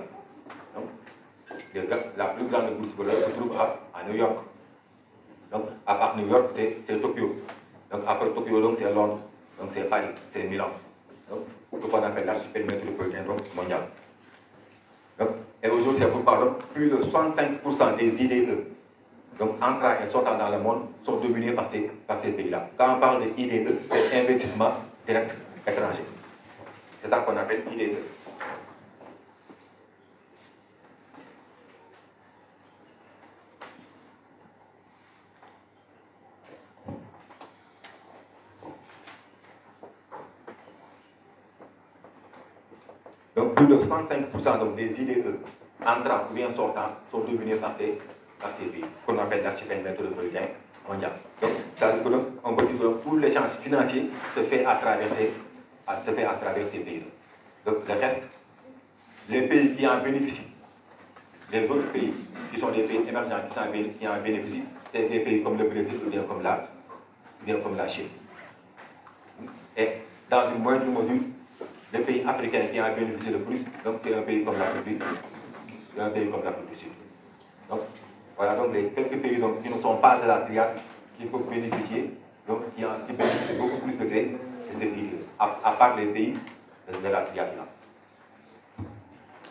La plus grande bourse de valeur se trouve à New York. Donc, à part New York, c'est Tokyo. Donc, après Tokyo, c'est Londres. Donc, c'est Paris, c'est Milan. Donc, ce qu'on appelle l'archipel métropolitain mondial. Donc, et aujourd'hui, c'est pourquoi plus de 65% des IDE, donc entrant et sortant dans le monde, sont dominés par ces pays-là. Quand on parle de IDE, c'est investissement direct étranger. C'est ça qu'on appelle IDE. Donc, plus de 65% des IDE entrants ou bien sortants sont dominés par ces pays, qu'on appelle l'archipel métropolitain mondial. Donc, ça veut dire qu'on peut dire que tout l'échange financier se fait à travers ces pays. Donc, le reste, les pays qui en bénéficient, les autres pays qui sont des pays émergents qui en bénéficient, c'est des pays comme le Brésil ou bien comme la Chine. Et dans une moindre mesure, le pays africain qui en bénéficie le plus, donc c'est un pays comme l'Afrique du Sud. Donc, voilà donc les quelques pays donc, qui ne sont pas de la triade qui peuvent bénéficier, donc qui bénéficient beaucoup plus de ces îles, à part les pays de la triade là.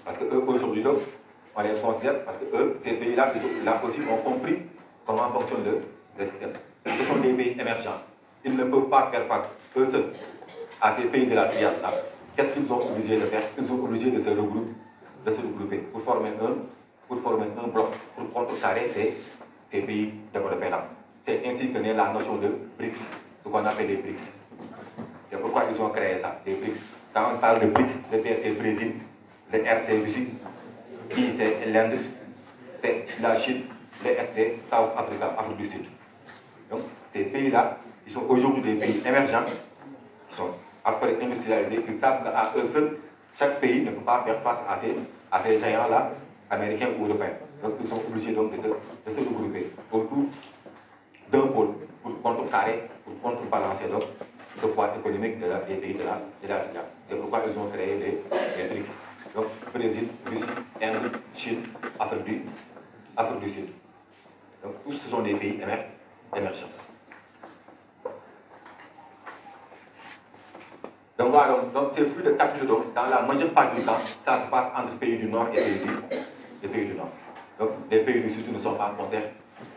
Parce que eux aujourd'hui donc, on les considère, parce que eux, ces pays-là aussi ont compris comment fonctionne le système. Ce sont des pays émergents. Ils ne peuvent pas faire face eux seuls à ces pays de la triade là. Qu'est-ce qu'ils sont obligés de faire? Ils sont obligés de se regrouper pour former un bloc, pour contrecarrer ces pays développés là. C'est ainsi que naît la notion de BRICS, ce qu'on appelle les BRICS. C'est pourquoi ils ont créé ça, les BRICS. Quand on parle de BRICS, le P c'est le Brésil, le R c'est Russie, I c'est l'Inde, c'est la Chine, le S c'est South Africa, Afrique du Sud. Donc ces pays-là, ils sont aujourd'hui des pays émergents, qui sont après industrialisés, ils savent qu'à eux seuls, chaque pays ne peut pas faire face à ces géants-là, américains ou européens. Donc ils sont obligés donc de se regrouper autour d'un pôle pour contrecarrer, pour contrebalancer donc ce poids économique des pays de la région. C'est pourquoi ils ont créé les BRICS. Donc Brésil, Russie, Inde, Chine, Afrique du Sud. Donc tous ce sont des pays émergents. Donc voilà, donc ces flux de capitaux, dans la majeure partie du temps, ça se passe entre pays du Nord et pays du Nord. Donc les pays du Sud ne sont pas concernés,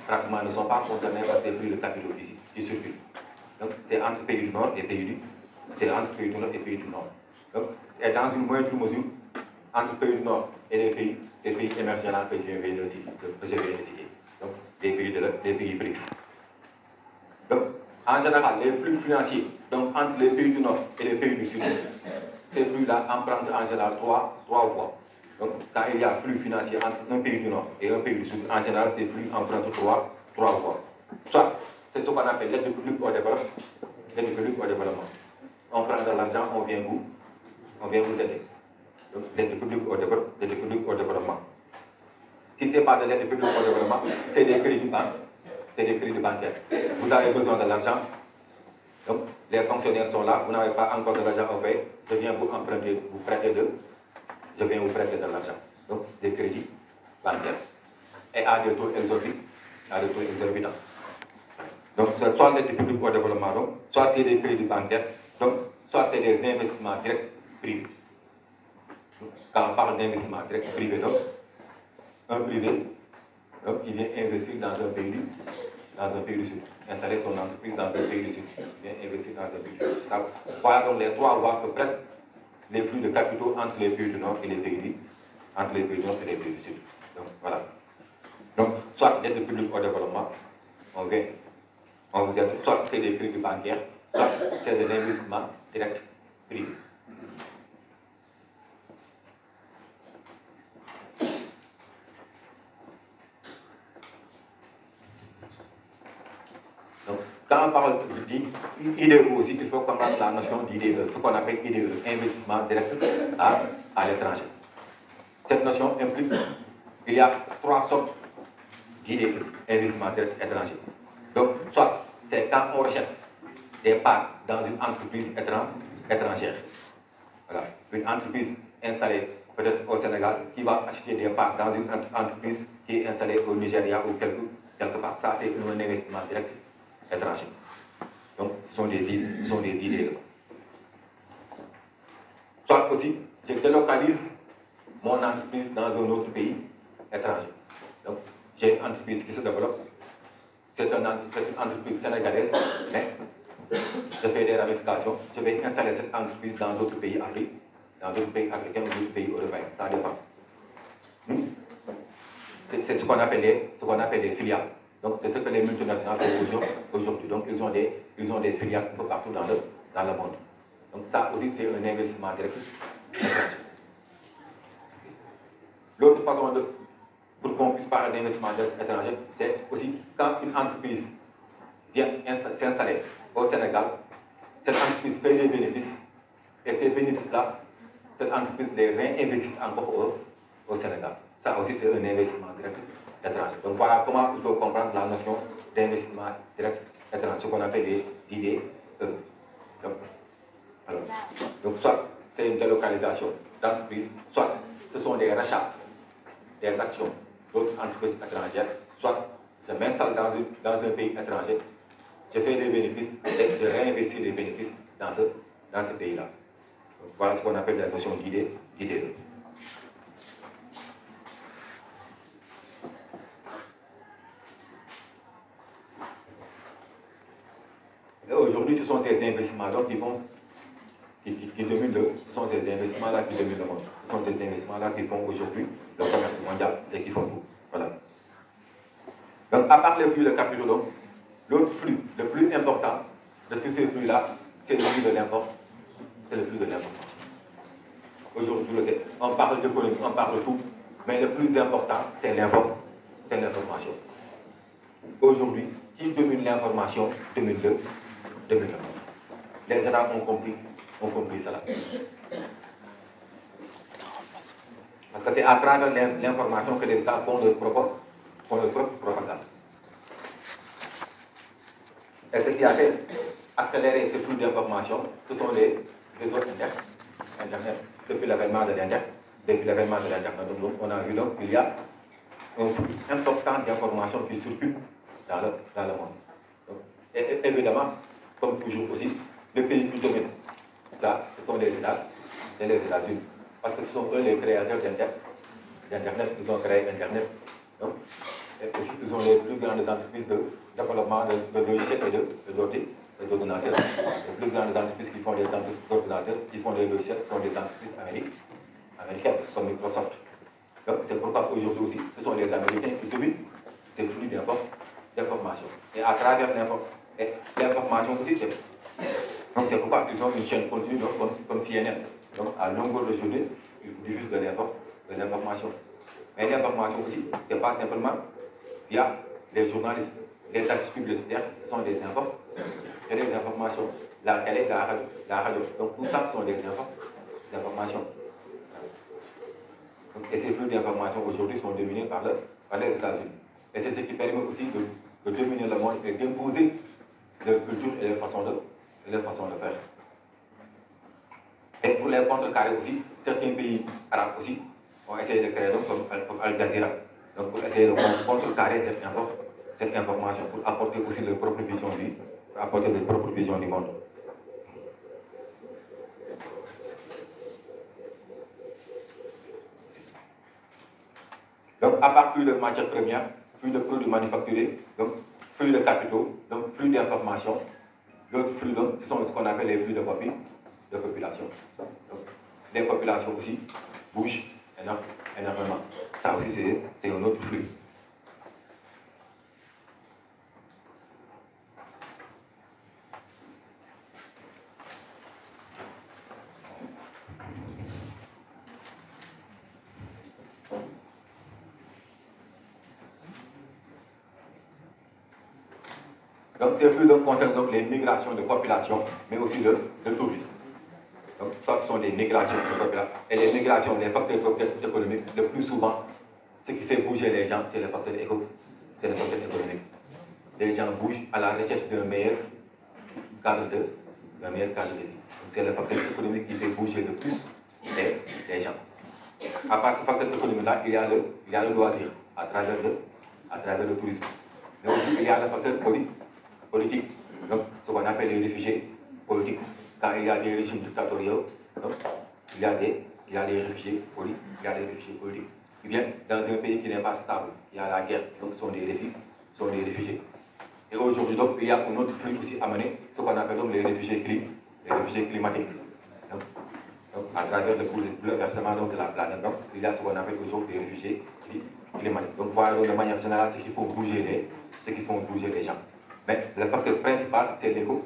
pratiquement ne sont pas concernés par ces flux de capitaux qui circulent. Donc c'est entre pays du Nord et pays du Nord. Donc, et dans une moindre mesure, entre pays du Nord et les pays émergents là que je viens de citer. Donc les pays BRICS. Donc, en général, les flux financiers, donc entre les pays du Nord et les pays du Sud, ces flux-là empruntent en général trois voies. Donc, quand il y a flux financier entre un pays du Nord et un pays du Sud, en général, ces flux empruntent trois voies. Soit, c'est ce qu'on appelle l'aide publique au développement. On prend de l'argent, on vient vous aider. Donc, l'aide publique au développement. Si ce n'est pas de l'aide publique au développement, c'est des crédits bancaires. Vous avez besoin de l'argent, donc les fonctionnaires sont là, vous n'avez pas encore de l'argent à payer, je viens vous emprunter, je viens vous prêter de l'argent. Donc des crédits bancaires. Et à des taux exorbitants. Donc soit l'aide publique au développement, donc, soit c'est des crédits bancaires, donc soit c'est des investissements directs privés. Donc, quand on parle d'investissement direct privé, donc un privé, donc il vient investir dans un pays du Sud, installer son entreprise dans un pays du Sud, il vient investir dans un pays du Sud. Voilà donc les trois voies que prennent les flux de capitaux entre les pays du Nord et les pays du Sud. Donc voilà. Donc soit l'aide publique au développement, on vous aide, soit c'est des crédits bancaires, soit c'est de l'investissement direct privé. Quand on parle d'IDE aussi, il faut comprendre la notion d'IDE, ce qu'on appelle IDE, investissement direct à l'étranger. Cette notion implique qu'il y a trois sortes d'IDE, investissement direct étranger. Donc, soit c'est quand on rachète des parts dans une entreprise étrangère. Voilà. Une entreprise installée peut-être au Sénégal qui va acheter des parts dans une entreprise qui est installée au Nigeria ou quelque part. Ça, c'est un investissement direct étranger. Donc, ce sont des idées. Soit aussi, je délocalise mon entreprise dans un autre pays étranger. Donc, j'ai une entreprise qui se développe. C'est une entreprise sénégalaise, mais je fais des ramifications. Je vais installer cette entreprise dans d'autres pays africains, ou d'autres pays européens. Ça dépend. C'est ce qu'on appelle des filiales. Donc, c'est ce que les multinationales font aujourd'hui. Donc, ils ont des filiales un peu partout dans le monde. Donc, ça aussi, c'est un investissement direct. L'autre façon pour qu'on puisse parler d'investissement étranger, c'est aussi quand une entreprise vient s'installer au Sénégal, cette entreprise fait des bénéfices, et ces bénéfices-là, cette entreprise les réinvestit encore au Sénégal. Ça aussi, c'est un investissement direct étranger. Donc voilà comment il faut comprendre la notion d'investissement direct étranger, ce qu'on appelle les IDE. Donc soit c'est une délocalisation d'entreprise, soit ce sont des rachats des actions d'autres entreprises étrangères, soit je m'installe dans un pays étranger, je fais des bénéfices et je réinvestis les bénéfices dans ce pays-là. Voilà ce qu'on appelle la notion d'idée. Aujourd'hui, ce sont ces investissements-là qui dominent ce sont ces investissements-là qui dominent le monde. Ce sont ces investissements-là qui font aujourd'hui le commerce mondial et qui font tout. Voilà. Donc, à part les flux de capitaux, l'autre flux le plus important de tous ces flux-là, c'est le flux de l'import. C'est le flux de l'importation. Aujourd'hui, on parle d'économie, on parle de tout, mais le plus important, c'est l'information. Aujourd'hui, qui domine l'information domine le monde. Les États ont compris cela. Parce que c'est à travers l'information que les États font leur propre propagande. Et ce qui a fait accélérer ce flux d'information, ce sont les réseaux Internet. Depuis l'avènement de l'Internet, on a vu donc qu'il y a un flux important d'informations qui circulent dans le monde. Donc, et évidemment, comme toujours aussi, le pays qui domine ça, ce sont les États et les États-Unis. Parce que ce sont eux les créateurs d'Internet. Ils ont créé Internet. Donc, et aussi, ils ont les plus grandes entreprises de développement de logiciels et d'ordinateurs. Les plus grandes entreprises qui font des ordinateurs, qui font des logiciels, sont des entreprises américaines, comme Microsoft. Donc, c'est pourquoi aujourd'hui aussi, ce sont les Américains qui dominent ces flux d'informations. Et à travers l'information aussi, donc c'est pourquoi ils ont une chaîne continue comme CNN. Donc, à longueur de journée, ils diffusent de l'information. Mais l'information aussi, ce n'est pas simplement via les journalistes, les axes publicitaires, ce sont des informations. La télé, la radio. Donc tout ça sont des informations. Donc, et ces flux d'informations aujourd'hui sont dominés par les États-Unis. Et c'est ce qui permet aussi de dominer le monde et d'imposer leur culture et leur façon de faire. Et pour les contrecarrer aussi, certains pays arabes aussi ont essayé de créer comme Al Jazeera. Donc pour essayer de contrecarrer cette information, pour apporter aussi leur propre vision du monde. Donc à part plus de matières premières, plus de produits manufacturés, donc flux de capitaux, donc flux d'informations, l'autre flux, donc, ce sont ce qu'on appelle les flux de population. Donc, les populations aussi bougent énormément. Ça aussi, c'est un autre flux. Donc ces flux concernent donc les migrations de population, mais aussi le tourisme. Donc ça ce sont des migrations de population. Et les migrations, les facteurs économiques, le plus souvent, ce qui fait bouger les gens, c'est les facteurs économiques. Les gens bougent à la recherche d'un meilleur cadre de un meilleur cadre de vie. C'est le facteur économique qui fait bouger le plus les gens. À part ce facteur économique-là, il y a le loisir à travers le tourisme. Mais aussi, il y a le facteur politique, donc ce qu'on appelle les réfugiés politiques. Quand il y a des régimes dictatoriaux, donc, il y a des réfugiés politiques, qui viennent dans un pays qui n'est pas stable. Il y a la guerre, donc ce sont des réfugiés. Et aujourd'hui, donc, il y a un autre flux aussi amené, ce qu'on appelle donc les réfugiés climatiques. Donc, à travers le bouleversement de la planète, donc, il y a ce qu'on appelle aujourd'hui les réfugiés climatiques. Donc voilà, de manière générale, ce qui font bouger les gens. Mais le facteur principal, c'est l'économie.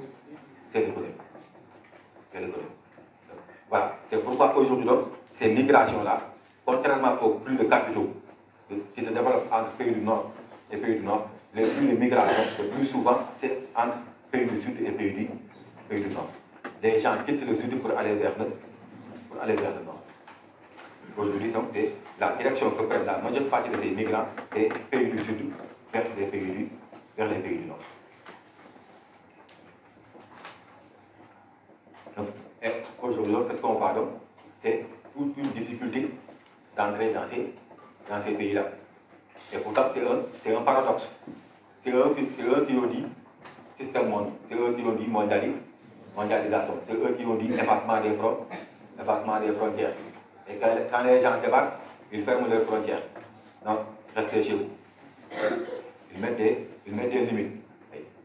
Voilà, c'est pourquoi aujourd'hui, donc, ces migrations-là, contrairement aux flux de capitaux qui se développent entre pays du Nord et pays du Nord, les flux de migration, le plus souvent, c'est entre pays du Sud et pays du Nord. Les gens quittent le Sud pour aller vers le Nord. Aujourd'hui, c'est la direction que prennent la majeure partie de ces migrants des pays du Sud vers les pays du Nord. Donc, et aujourd'hui, qu'est-ce qu'on voit donc? C'est toute une difficulté d'entrer dans ces pays-là. Et pourtant, c'est un paradoxe. C'est eux qui ont dit système monde, c'est eux qui ont dit mondialisation, c'est eux qui ont dit effacement des frontières. Et quand les gens débarquent, ils ferment leurs frontières. Non, restez chez vous. Ils mettent des limites.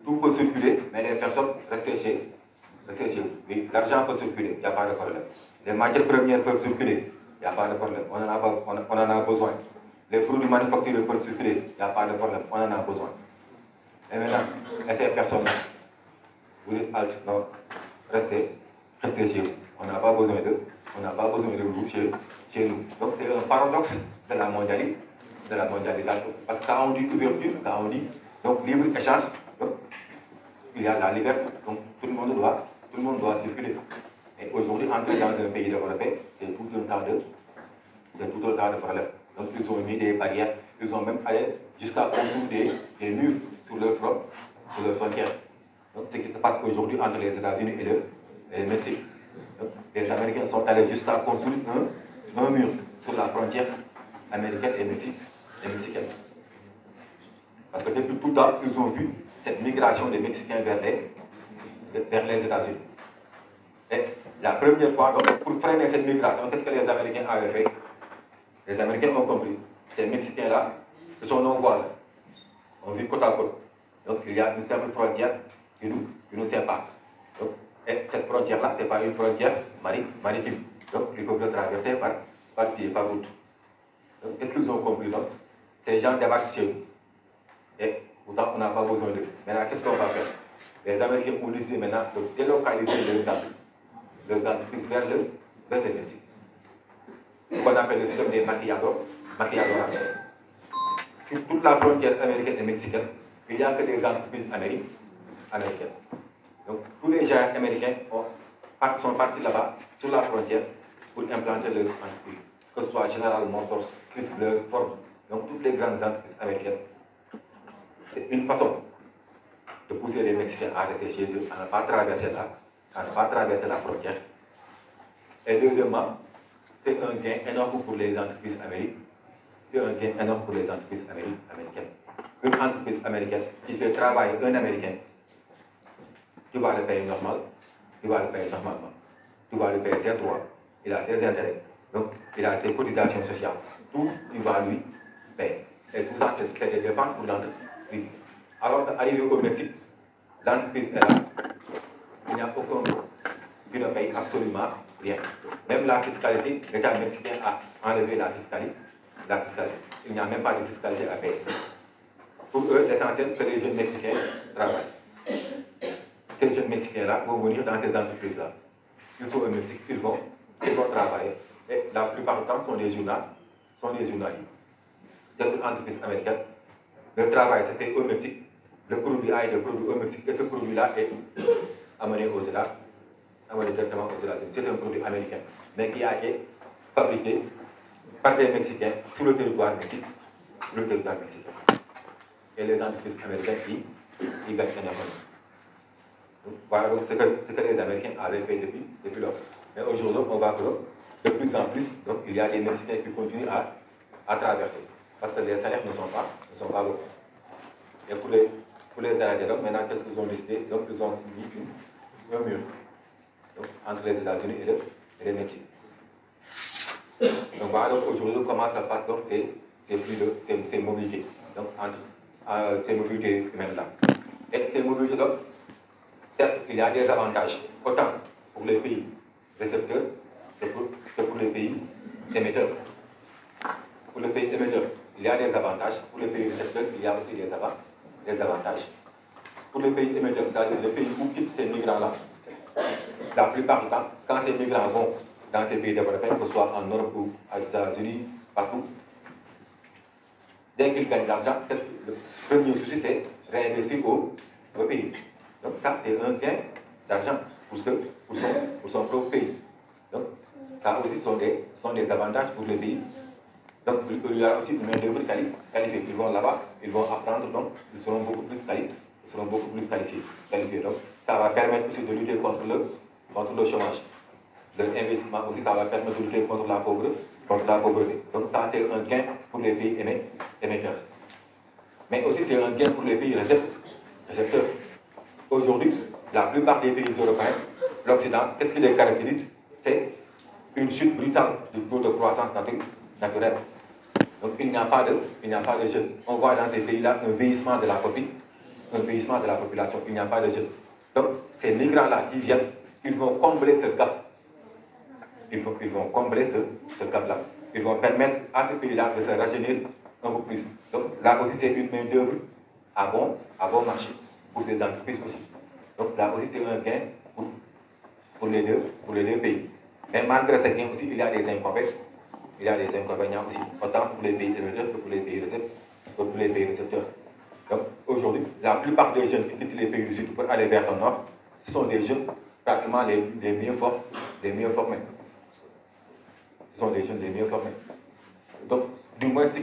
Tout peut circuler, mais les personnes, restez chez vous. Oui, l'argent peut circuler, il n'y a pas de problème. Les matières premières peuvent circuler, il n'y a pas de problème. On en a besoin. Les produits manufacturés peuvent circuler, il n'y a pas de problème. On en a besoin. Et maintenant, ces personnes-là, vous dites halte, non, restez chez vous. On n'a pas besoin de vous chez nous. Donc c'est un paradoxe de la mondialisation. Parce que quand on dit ouverture, quand on dit donc libre échange, donc, il y a la liberté. Donc tout le monde doit circuler. Et aujourd'hui, entrer dans un pays développé, c'est tout un tas de problèmes. Donc ils ont mis des barrières, ils ont même allé jusqu'à construire des murs sur leur frontière. Donc ce qui se passe aujourd'hui entre les États-Unis et le Mexique. Donc, les Américains sont allés jusqu'à construire un mur sur la frontière américaine et mexicaine. Parce que depuis tout temps, ils ont vu cette migration des Mexicains vers les États-Unis. Et la première fois, donc, pour freiner cette migration, qu'est-ce que les Américains avaient fait? Les Américains ont compris. Ces Mexicains-là, ce sont nos voisins. On vit côte à côte. Donc il y a une simple frontière qui nous sépare. Donc, et cette frontière-là, ce n'est pas une frontière maritime. Donc ils peuvent le traverser par pied, par route. Donc qu'est-ce qu'ils ont compris donc? Ces gens débarquent chez nous. Et pourtant, on n'a pas besoin d'eux. Maintenant, qu'est-ce qu'on va faire? Les Américains ont décidé maintenant de délocaliser leurs entreprises vers le Mexique. Ce qu'on appelle le système des maquilladoras. Sur toute la frontière américaine et mexicaine, il n'y a que des entreprises américaines. Donc, tous les gens américains sont partis là-bas, sur la frontière, pour implanter leurs entreprises, que ce soit General Motors, Chrysler, Ford, donc toutes les grandes entreprises américaines. C'est une façon de pousser les Mexicains à rester chez eux, à ne pas traverser la frontière. Et deuxièmement, c'est un gain énorme pour les entreprises américaines. C'est un gain énorme pour les entreprises américaines. Une entreprise américaine qui fait travailler un Américain, tu vas le payer normalement, tu vas le payer ses droits, il a ses intérêts, donc il a ses cotisations sociales, tout, tu vas lui payer. Et tout ça, c'est des dépenses pour l'entreprise. Alors qu'arrivé au Mexique, l'entreprise est là, il n'y a aucun droit, tu ne payes absolument rien. Même la fiscalité, l'État mexicain a enlevé la fiscalité. Il n'y a même pas de fiscalité à payer. Pour eux, l'essentiel, c'est que les jeunes Mexicains travaillent. Ces jeunes Mexicains-là vont venir dans ces entreprises-là. Ils sont au Mexique, ils vont travailler. Et la plupart du temps, sont des journalistes. C'est une entreprise américaine. Le travail, c'était au Mexique. Le produit a été produit au Mexique. Et ce produit-là est amené directement aux États-Unis. C'est un produit américain, mais qui a été fabriqué par des Mexicains sur le territoire mexicain. Et les entreprises américaines qui gagnent énormément. voilà donc ce que les Américains avaient fait depuis lors. Mais aujourd'hui, on voit que de plus en plus, donc, il y a des Mexicains qui continuent à traverser. Parce que les salaires ne sont pas bons. Et pour les Canadiens, donc, maintenant, qu'est-ce qu'ils ont décidé? Donc, ils ont mis un mur donc, entre les États-Unis et le Mexique. Donc, voilà, donc aujourd'hui, comment ça se passe? Donc, c'est mobilité. Donc, entre ces mobilités humaines-là. Et ces mobilités, donc, certes, il y a des avantages, autant pour les pays récepteurs que pour les pays émetteurs. Pour les pays émetteurs, il y a des avantages. Pour les pays récepteurs, il y a aussi des avantages. Pour les pays émetteurs, c'est-à-dire les pays où quittent ces migrants-là, la plupart du temps, quand ces migrants vont dans ces pays développés, que ce soit en Europe ou aux États-Unis, partout, dès qu'ils gagnent de l'argent, le premier souci, c'est réinvestir au pays. Donc ça, c'est un gain d'argent pour son propre pays. Donc ça aussi sont des avantages pour les pays. Donc il y a aussi une main-d'œuvre qualifiée. Ils vont là-bas, ils vont apprendre, donc ils seront beaucoup plus qualifiés. Donc ça va permettre aussi de lutter contre le chômage. L'investissement aussi, ça va permettre de lutter contre la pauvreté. Donc ça, c'est un gain pour les pays émetteurs. Mais aussi, c'est un gain pour les pays récepteurs. Aujourd'hui, la plupart des pays européens, l'Occident, qu'est-ce qui les caractérise? C'est une chute brutale du taux de croissance naturelle. Donc il n'y a pas de jeunes. On voit dans ces pays-là un vieillissement de la population. Il n'y a pas de jeunes. Donc ces migrants-là qui viennent, ils vont combler ce gap. Ils vont combler ce gap-là. Ils vont permettre à ces pays-là de se rajeunir un peu plus. Donc là aussi, c'est une main-d'œuvre à bon marché pour ces entreprises aussi. Donc là aussi, c'est un gain pour les deux pays. Mais malgré ces gains aussi, il y a des inconvénients. Aussi, autant pour les pays émetteurs que pour les pays récepteurs. Donc aujourd'hui, la plupart des jeunes qui quittent les pays du Sud pour aller vers le Nord, ce sont des jeunes pratiquement les mieux formés. Ce sont des jeunes les mieux formés. Donc, du moins, ceux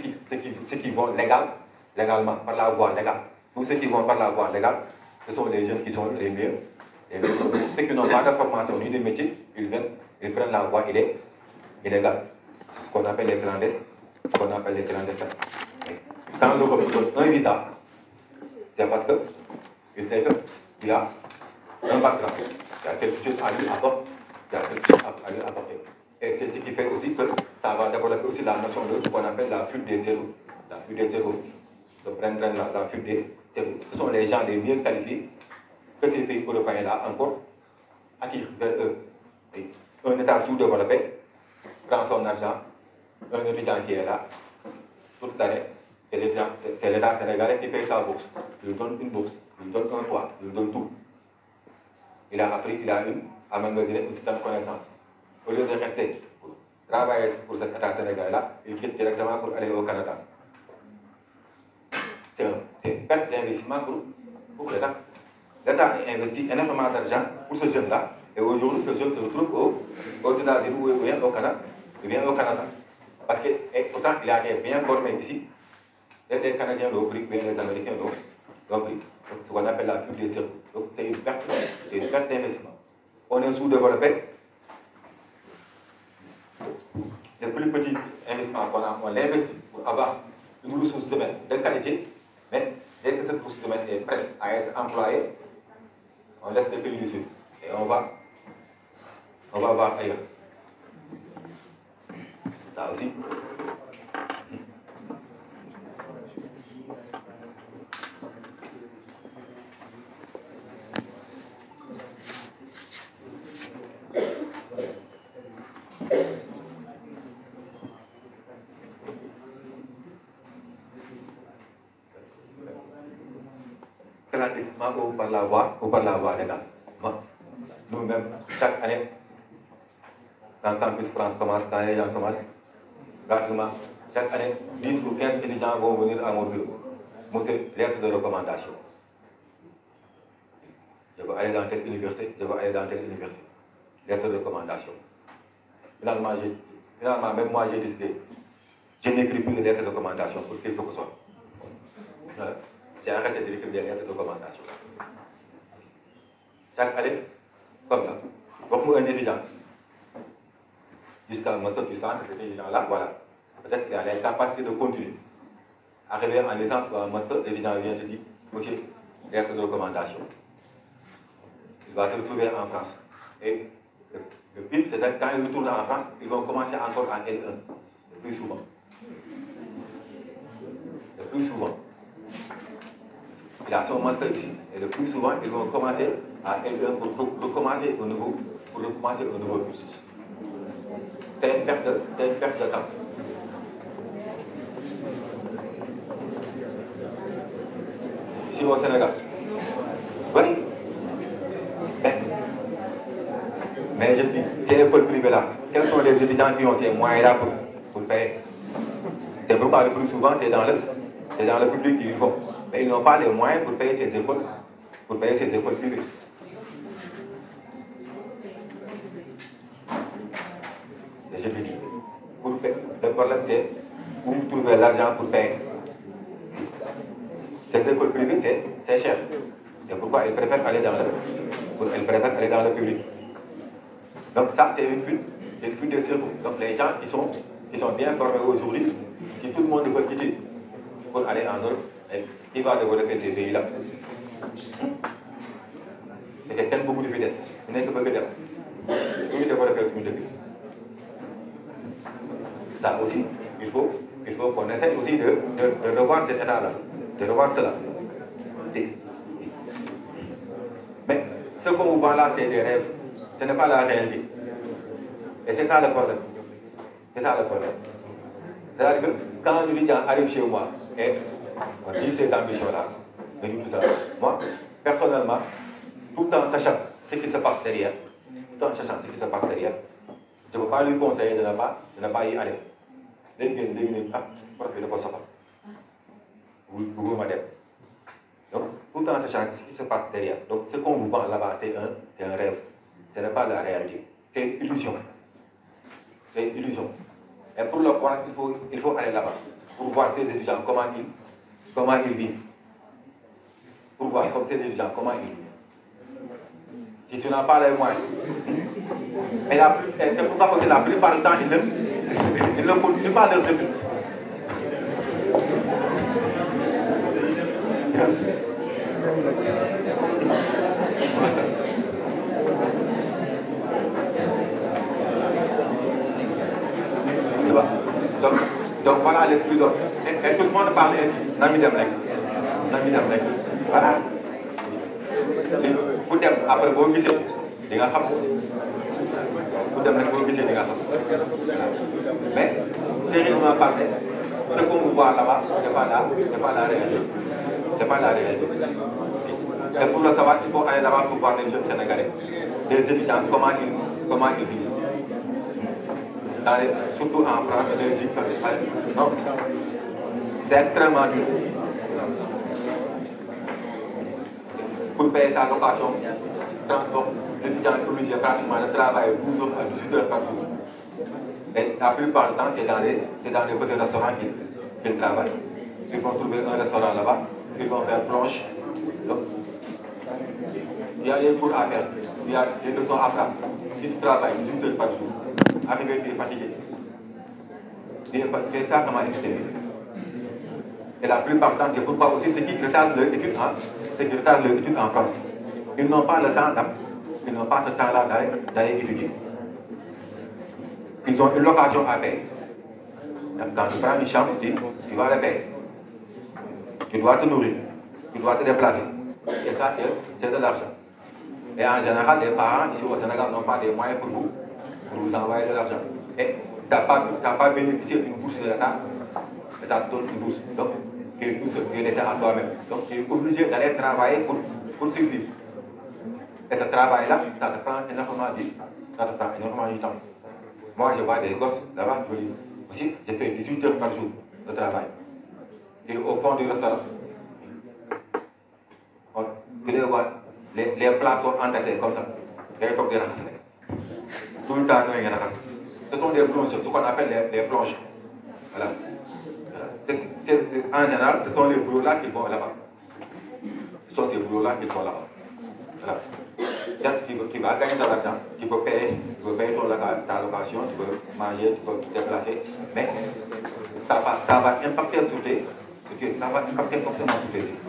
qui vont légalement, par la voie légale, tous ceux qui vont par la voie légale, ce sont les jeunes qui sont les mieux. Ceux qui n'ont pas de formation ni de métier, ils prennent la voie illégale. Ce qu'on appelle les clandestins. Quand l'Europe donne un visa, c'est parce qu'il sait qu'il y a un background, il y a quelque chose à lui apporter. Et c'est ce qui fait aussi que ça va développer aussi la notion de ce qu'on appelle la fuite des cerveaux. La fuite des cerveaux. Donc, la fuite des cerveaux. Ce sont les gens les mieux qualifiés que ces pays européens-là encore attirent vers eux. Et un État sous-développé prend son argent, un étudiant qui est là, toute l'année, c'est l'État sénégalais qui paye sa bourse. Il lui donne une bourse, il lui donne un toit, il lui donne tout. Il a appris, il a eu à magasiner une certaine connaissance. Au lieu de rester pour travailler pour cet État sénégalais-là, il quitte directement pour aller au Canada. C'est une perte d'investissement pour l'État. L'État a investi énormément d'argent pour ce jeune-là, et aujourd'hui, ce jeune se retrouve aux États-Unis ou bien au Canada. Parce que, pourtant, il a été bien formé ici. Les Canadiens l'ont pris, bien les Américains l'ont pris. Donc, ce qu'on appelle la fuite des cerveaux. Donc, c'est une perte d'investissement. On est sous-développé. Les plus petits investissements qu'on a, on l'investit pour avoir une ressource humaine de qualité, mais dès que cette ressource humaine est prête à être employée, on laisse les pays du Sud et on va voir ailleurs. Ça aussi. Clandestinement ou par la voie légale. Nous-mêmes, chaque année, quand Campus France commence, quand les gens commencent, pratiquement, chaque année, 10 ou 15 étudiants vont venir à mon bureau. Moi, c'est lettre de recommandation. Je veux aller dans telle université, lettre de recommandation. Finalement, même moi, j'ai décidé, je n'écris plus de lettres de recommandation pour quelque que ce soit. J'ai arrêté d'écrire des lettres de recommandation. chaque année, comme ça. Donc, moi, un étudiant, jusqu'à un master du centre, cet étudiant-là, voilà, peut-être qu'il a la capacité de continuer. Arriver en licence ou en master, l'étudiant vient te dire, monsieur, lettre de recommandation. Il va se retrouver en France. Et le pire, c'est que quand il retourne en France, ils vont commencer encore en L1, le plus souvent. Le plus souvent. Il a son master ici. Et le plus souvent, ils vont commencer à L1 pour recommencer au nouveau cursus. C'est une perte de temps. Ici au Sénégal. Oui. Mais je dis, c'est l'école privée là. Quels sont les étudiants qui ont ces moyens-là pour payer? C'est pourquoi le plus souvent, c'est dans le public qu'ils font. Mais ils n'ont pas les moyens pour payer ces écoles privées. Je le dis. Le problème, c'est où trouver l'argent pour payer. Ces écoles privées, c'est cher. C'est pourquoi ils préfèrent aller dans le public. Donc ça, c'est une fuite de cerveau. Donc les gens qui sont bien formés aujourd'hui, qui tout le monde veut quitter pour aller en Europe, qui va développer ces pays-là. C'est quelqu'un beaucoup de vitesse. Il n'est que peu de temps. Tout le développer sur le début. Ça aussi, il faut qu'on essaie aussi de revoir cet état-là, de revoir cela. Mais ce qu'on vous vend là, c'est des rêves. Ce n'est pas la réalité. Et c'est ça le problème. C'est ça le problème. C'est-à-dire que quand un étudiant arrive chez moi et on dit ces ambitions-là, je dis tout ça. Moi, personnellement, tout en sachant ce qui se passe derrière, je ne peux pas lui conseiller de ne pas y aller. Donc, tout en sachant ce qui se passe derrière. Donc, ce qu'on vous vend là-bas, c'est un rêve. Ce n'est pas la réalité. C'est une illusion. C'est une illusion. Et pour le voir, il faut aller là-bas. Pour voir ces étudiants, comment ils vivent. Pour voir comme ces étudiants, comment ils vivent. Si tu n'as pas les moyens. Et c'est pourquoi la plupart du temps, ils ne continuent pas leurs études. Donc voilà l'esprit d'homme. Et tout le monde parle ainsi. Nami dem rek. Voilà. Ku dem après boo gisee di nga xam. Ku dem rek boo gisee di nga xam. Mais sérieusement parlé, ce qu'on vous voit là-bas, c'est pas la réalité. C'est pas la réalité. Et pour le savoir, il faut aller là-bas pour voir les jeunes Sénégalais, les étudiants, comment ils vivent. Surtout en France, en Belgique, non. C'est extrêmement dur. Pour payer sa location, transport, l'étudiant est obligé pratiquement de travailler 12 heures à 18 heures par jour. Et la plupart du temps, c'est dans les petits restaurants qu'ils travaillent. Ils vont trouver un restaurant là-bas, ils vont faire planche. Donc, il y a des cours à faire, il y a des leçons à faire. Si tu travailles 18 heures par jour, arrivé, tu es fatigué. Tu es carrément exténué. Et la plupart du temps, c'est pourquoi aussi ceux qui retardent leur étude en France. Ils n'ont pas le temps, ils n'ont pas ce temps-là d'aller étudier. Ils ont une location à payer. Quand tu prends une chambre, tu vas la payer. Tu dois te nourrir, tu dois te déplacer. Et ça, c'est de l'argent. Et en général, les parents ici au Sénégal n'ont pas les moyens pour vous envoyer de l'argent. Et tu n'as pas bénéficié d'une bourse de l'État, l'État te donne une bourse. Donc, tu es laissé à toi-même. Donc, tu es obligé d'aller travailler pour survivre. Et ce travail-là, ça te prend énormément du temps. Moi, je vois des gosses là-bas, je dis, aussi, j'ai fait 18 heures par jour de travail. Et au fond du restaurant, les plats sont entassés comme ça. Tout le temps, ce sont des plongeurs, ce qu'on appelle les plonges. Voilà. En général, ce sont les boulots-là qui vont là-bas. Ce sont ces boulots-là qui vont là-bas. Voilà. certes, tu vas gagner de l'argent, tu peux payer ta location, tu peux manger, tu peux te déplacer, mais ça va impacter sur tes, ça va impacter forcément sur tes vies.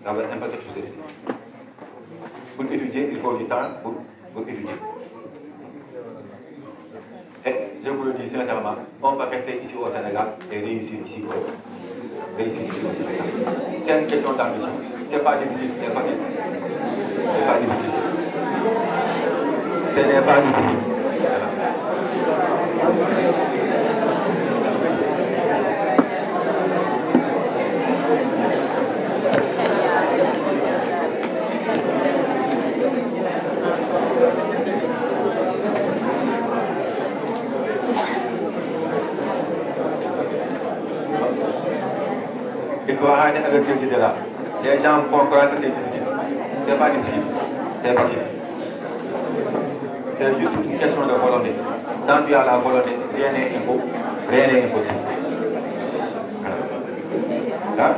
Ça va impacter sur tes vies. Pour étudier, il faut du temps pour étudier. Et je vous le dis sincèrement, on va rester ici au Sénégal et réussir ici au Sénégal. C'est une question d'ambition. Ce n'est pas difficile, c'est facile. Ce n'est pas difficile. Ce n'est pas difficile. Il faut arrêter avec ces idées-là. Les gens vont croire que c'est difficile. Ce n'est pas difficile, c'est facile. C'est juste une question de volonté. Quand tu as la volonté, rien n'est impossible. Rien n'est impossible. Hein?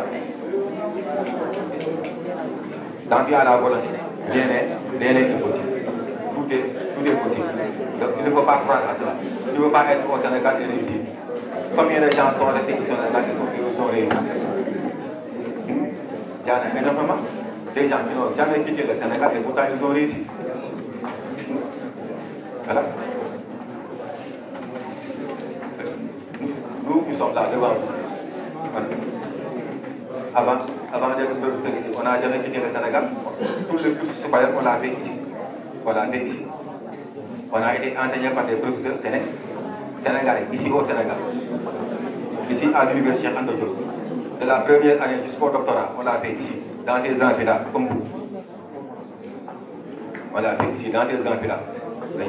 Quand tu as la volonté, rien n'est impossible. Tout est possible. Donc il ne faut pas croire à cela. Tu ne veux pas être au Sénégal et réussir. Combien de gens sont restés au Sénégal et sont réussis? Il y en a énormément. Des gens qui n'ont jamais quitté le Sénégal et pourtant ils ont réussi. Voilà. Nous qui sommes là devant vous. Voilà. Avant d'être professeur ici, on n'a jamais quitté le Sénégal. Tout le cursus supérieur, on l'a fait ici. On l'a fait ici. On a été enseigné par des professeurs sénégalais, ici au Sénégal. Ici à l'université Anta Diop. De la première année jusqu'au doctorat, on l'a fait ici, dans ces amphithéâtres, comme vous. On l'a fait ici, dans ces amphithéâtres. Oui.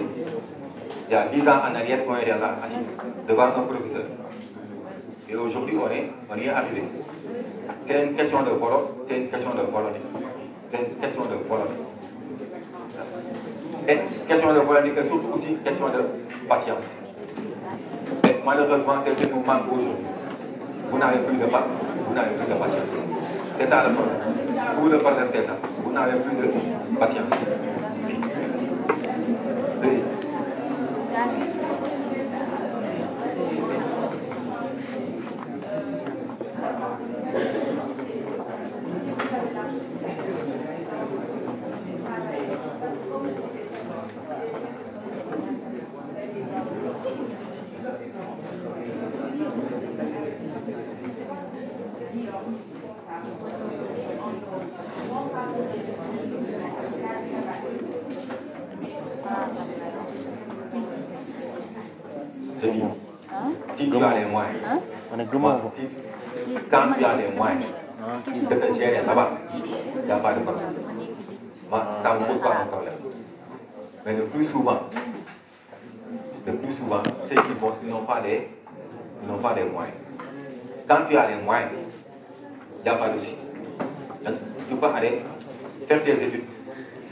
Il y a 10 ans en arrière, on était là, assis, devant un professeur. Et aujourd'hui, on y est arrivé. C'est une question de volonté. C'est une question de volonté. C'est une question de volonté. Et question de volonté, et surtout aussi question de patience. Et malheureusement, c'est ce qui nous manque aujourd'hui. Vous n'avez plus de patience. C'est ça le problème. Tout le problème, c'est ça. Vous n'avez plus de patience. Oui. C'est bien. Si tu as les moyens, quand tu as les moyens de te gérer là-bas, il n'y a pas de problème. Moi, ça ne me pose pas de problème. Mais le plus souvent, ceux qui vont, ils n'ont pas les moyens. Quand tu as les moyens, il n'y a pas de souci. Tu peux aller faire tes études,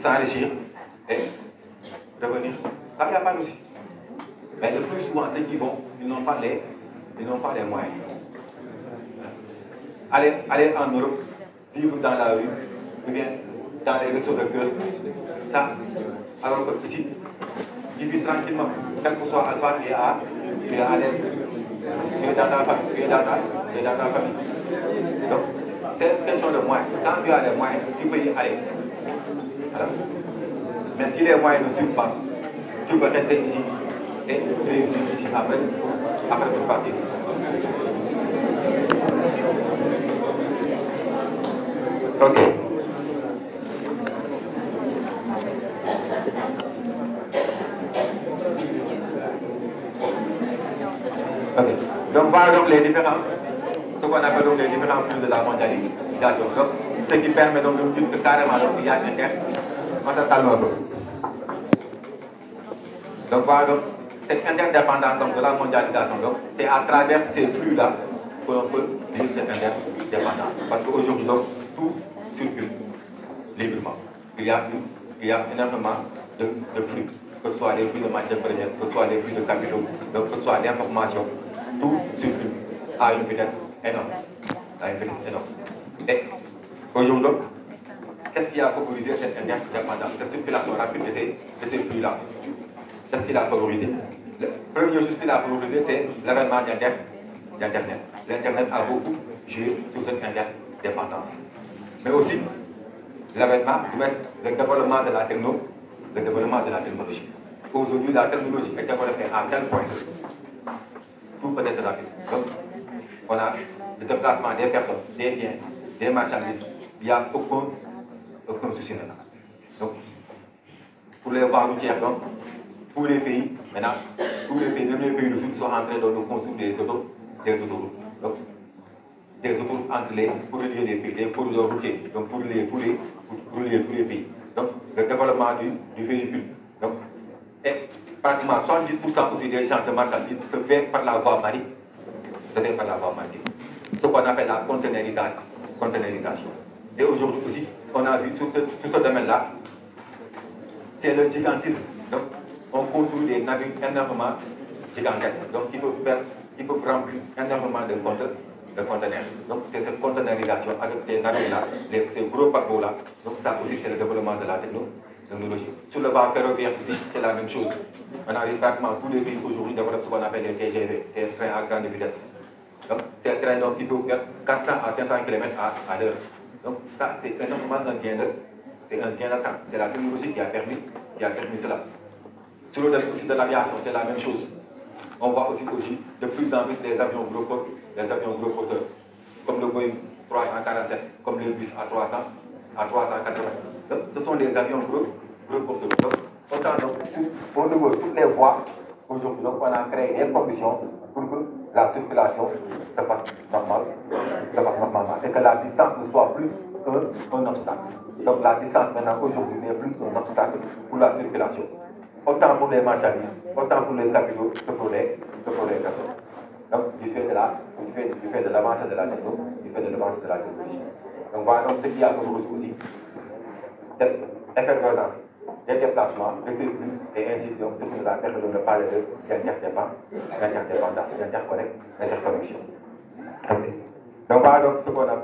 s'enrichir et revenir. Ça, il n'y a pas de souci. Mais le plus souvent, ceux qui vont, ils n'ont pas les moyens. Aller en Europe, vivre dans la rue, ou bien dans les réseaux de cœur, ça, alors que ici, tu vis tranquillement, quel que soit Alpha, tu es à l'aise, tu es dans ta famille, tu es dans ta famille. Donc, c'est une question de moyens. Quand tu as les moyens, tu peux y aller. Voilà. Mais si les moyens ne suivent pas, tu peux rester ici et réussir ici après pour partir. Ok. Ok. Donc voilà donc les différents, ce qu'on appelle donc les différents flux de la mondialisation. Donc, ce qui permet donc de dire que carrément donc, il y a un on s'attend un peu. Donc voilà donc cette interdépendance donc, de la mondialisation, c'est à travers ces flux-là que l'on peut vivre cette interdépendance. Parce qu'aujourd'hui, tout circule librement. Il y a énormément de flux, que ce soit les flux de matières premières, que ce soit les flux de capitaux, que ce soit l'information, tout circule à une vitesse énorme. Et aujourd'hui, qu'est-ce qui a favorisé cette interdépendance, cette circulation rapide de ces flux-là? Qu'est-ce qu'il a favorisé? La première chose qu'il a favorisé, c'est l'avènement d'Internet. L'Internet a beaucoup joué sur cette interdépendance. Mais aussi, l'avènement, le développement de la technologie. Aujourd'hui, la technologie est développée à tel point que tout peut être rapide. Donc, on a le déplacement des personnes, des biens, des marchandises. Il n'y a aucun souci maintenant. Donc, pour les voies routières, donc, tous les pays, maintenant, tous les pays, même les pays du Sud sont en train de construire des autoroutes. Donc, des autoroutes pour relier les pays, des corridors routiers, donc pour relier tous les pays. Donc, le développement du véhicule. Donc, et pratiquement 70% aussi des gens de marchandises se fait par la voie maritime. Ce qu'on appelle la conteneurisation. Et aujourd'hui aussi, on a vu sur ce domaine-là, c'est le gigantisme. Donc, on construit des navires énormément gigantesques. Donc, qui peuvent remplir énormément de conteneurs. Donc, c'est cette conteneurisation avec ces navires-là, ces gros paquebots-là. Donc, ça aussi, c'est le développement de la technologie. Sur le bas ferroviaire, c'est la même chose. On a vu pratiquement tous les pays aujourd'hui développent ce qu'on appelle les TGV, les trains à grande vitesse. Donc, ces trains, donc, ils peuvent faire 400 à 500 km à l'heure. Donc, ça, c'est énormément un gain de temps. C'est la technologie qui a permis cela. Sur le domaine aussi de l'aviation, c'est la même chose. On voit aussi de plus en plus des avions gros porteurs, comme le Boeing 347, comme le bus A300, A380. Donc, ce sont des avions gros porteurs. Donc, autant donc, au niveau de toutes les voies, aujourd'hui, on a créé des conditions pour que la circulation se passe normalement et que la distance ne soit plus un obstacle. Donc, la distance maintenant aujourd'hui n'est plus un obstacle pour la circulation. Autant pour les marchandises, autant pour les capitaux que pour les personnes. Donc, du fait de l'avancée de la technologie. Donc, voilà donc, ce qui a aujourd'hui aussi cette effervescence des déplacements, des véhicules, et ainsi de suite, ce qui nous a permis de parler d'interconnexion. Okay. Donc, voilà donc ce qu'on a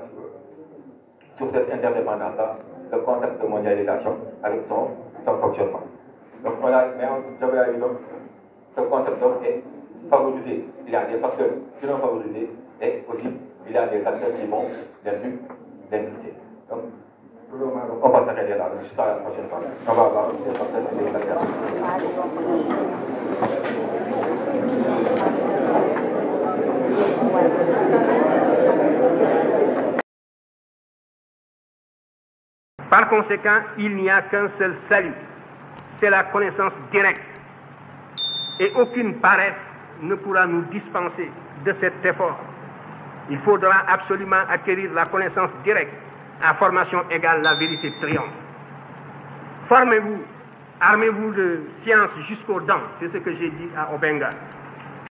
sur cette interdépendance-là, le concept de mondialisation avec son fonctionnement. Donc, j'avais eu donc ce concept est favorisé. Il y a des facteurs qui l'ont favorisé et aussi il y a des facteurs qui vont l'impliquer. Donc, on va s'arrêter là. Jusqu'à la prochaine fois. On va voir les facteurs qui vont l'impliquer. Par conséquent, il n'y a qu'un seul salut, c'est la connaissance directe. Et aucune paresse ne pourra nous dispenser de cet effort. Il faudra absolument acquérir la connaissance directe. À formation égale, la vérité triomphe. Formez-vous, armez-vous de science jusqu'aux dents, c'est ce que j'ai dit à Obenga.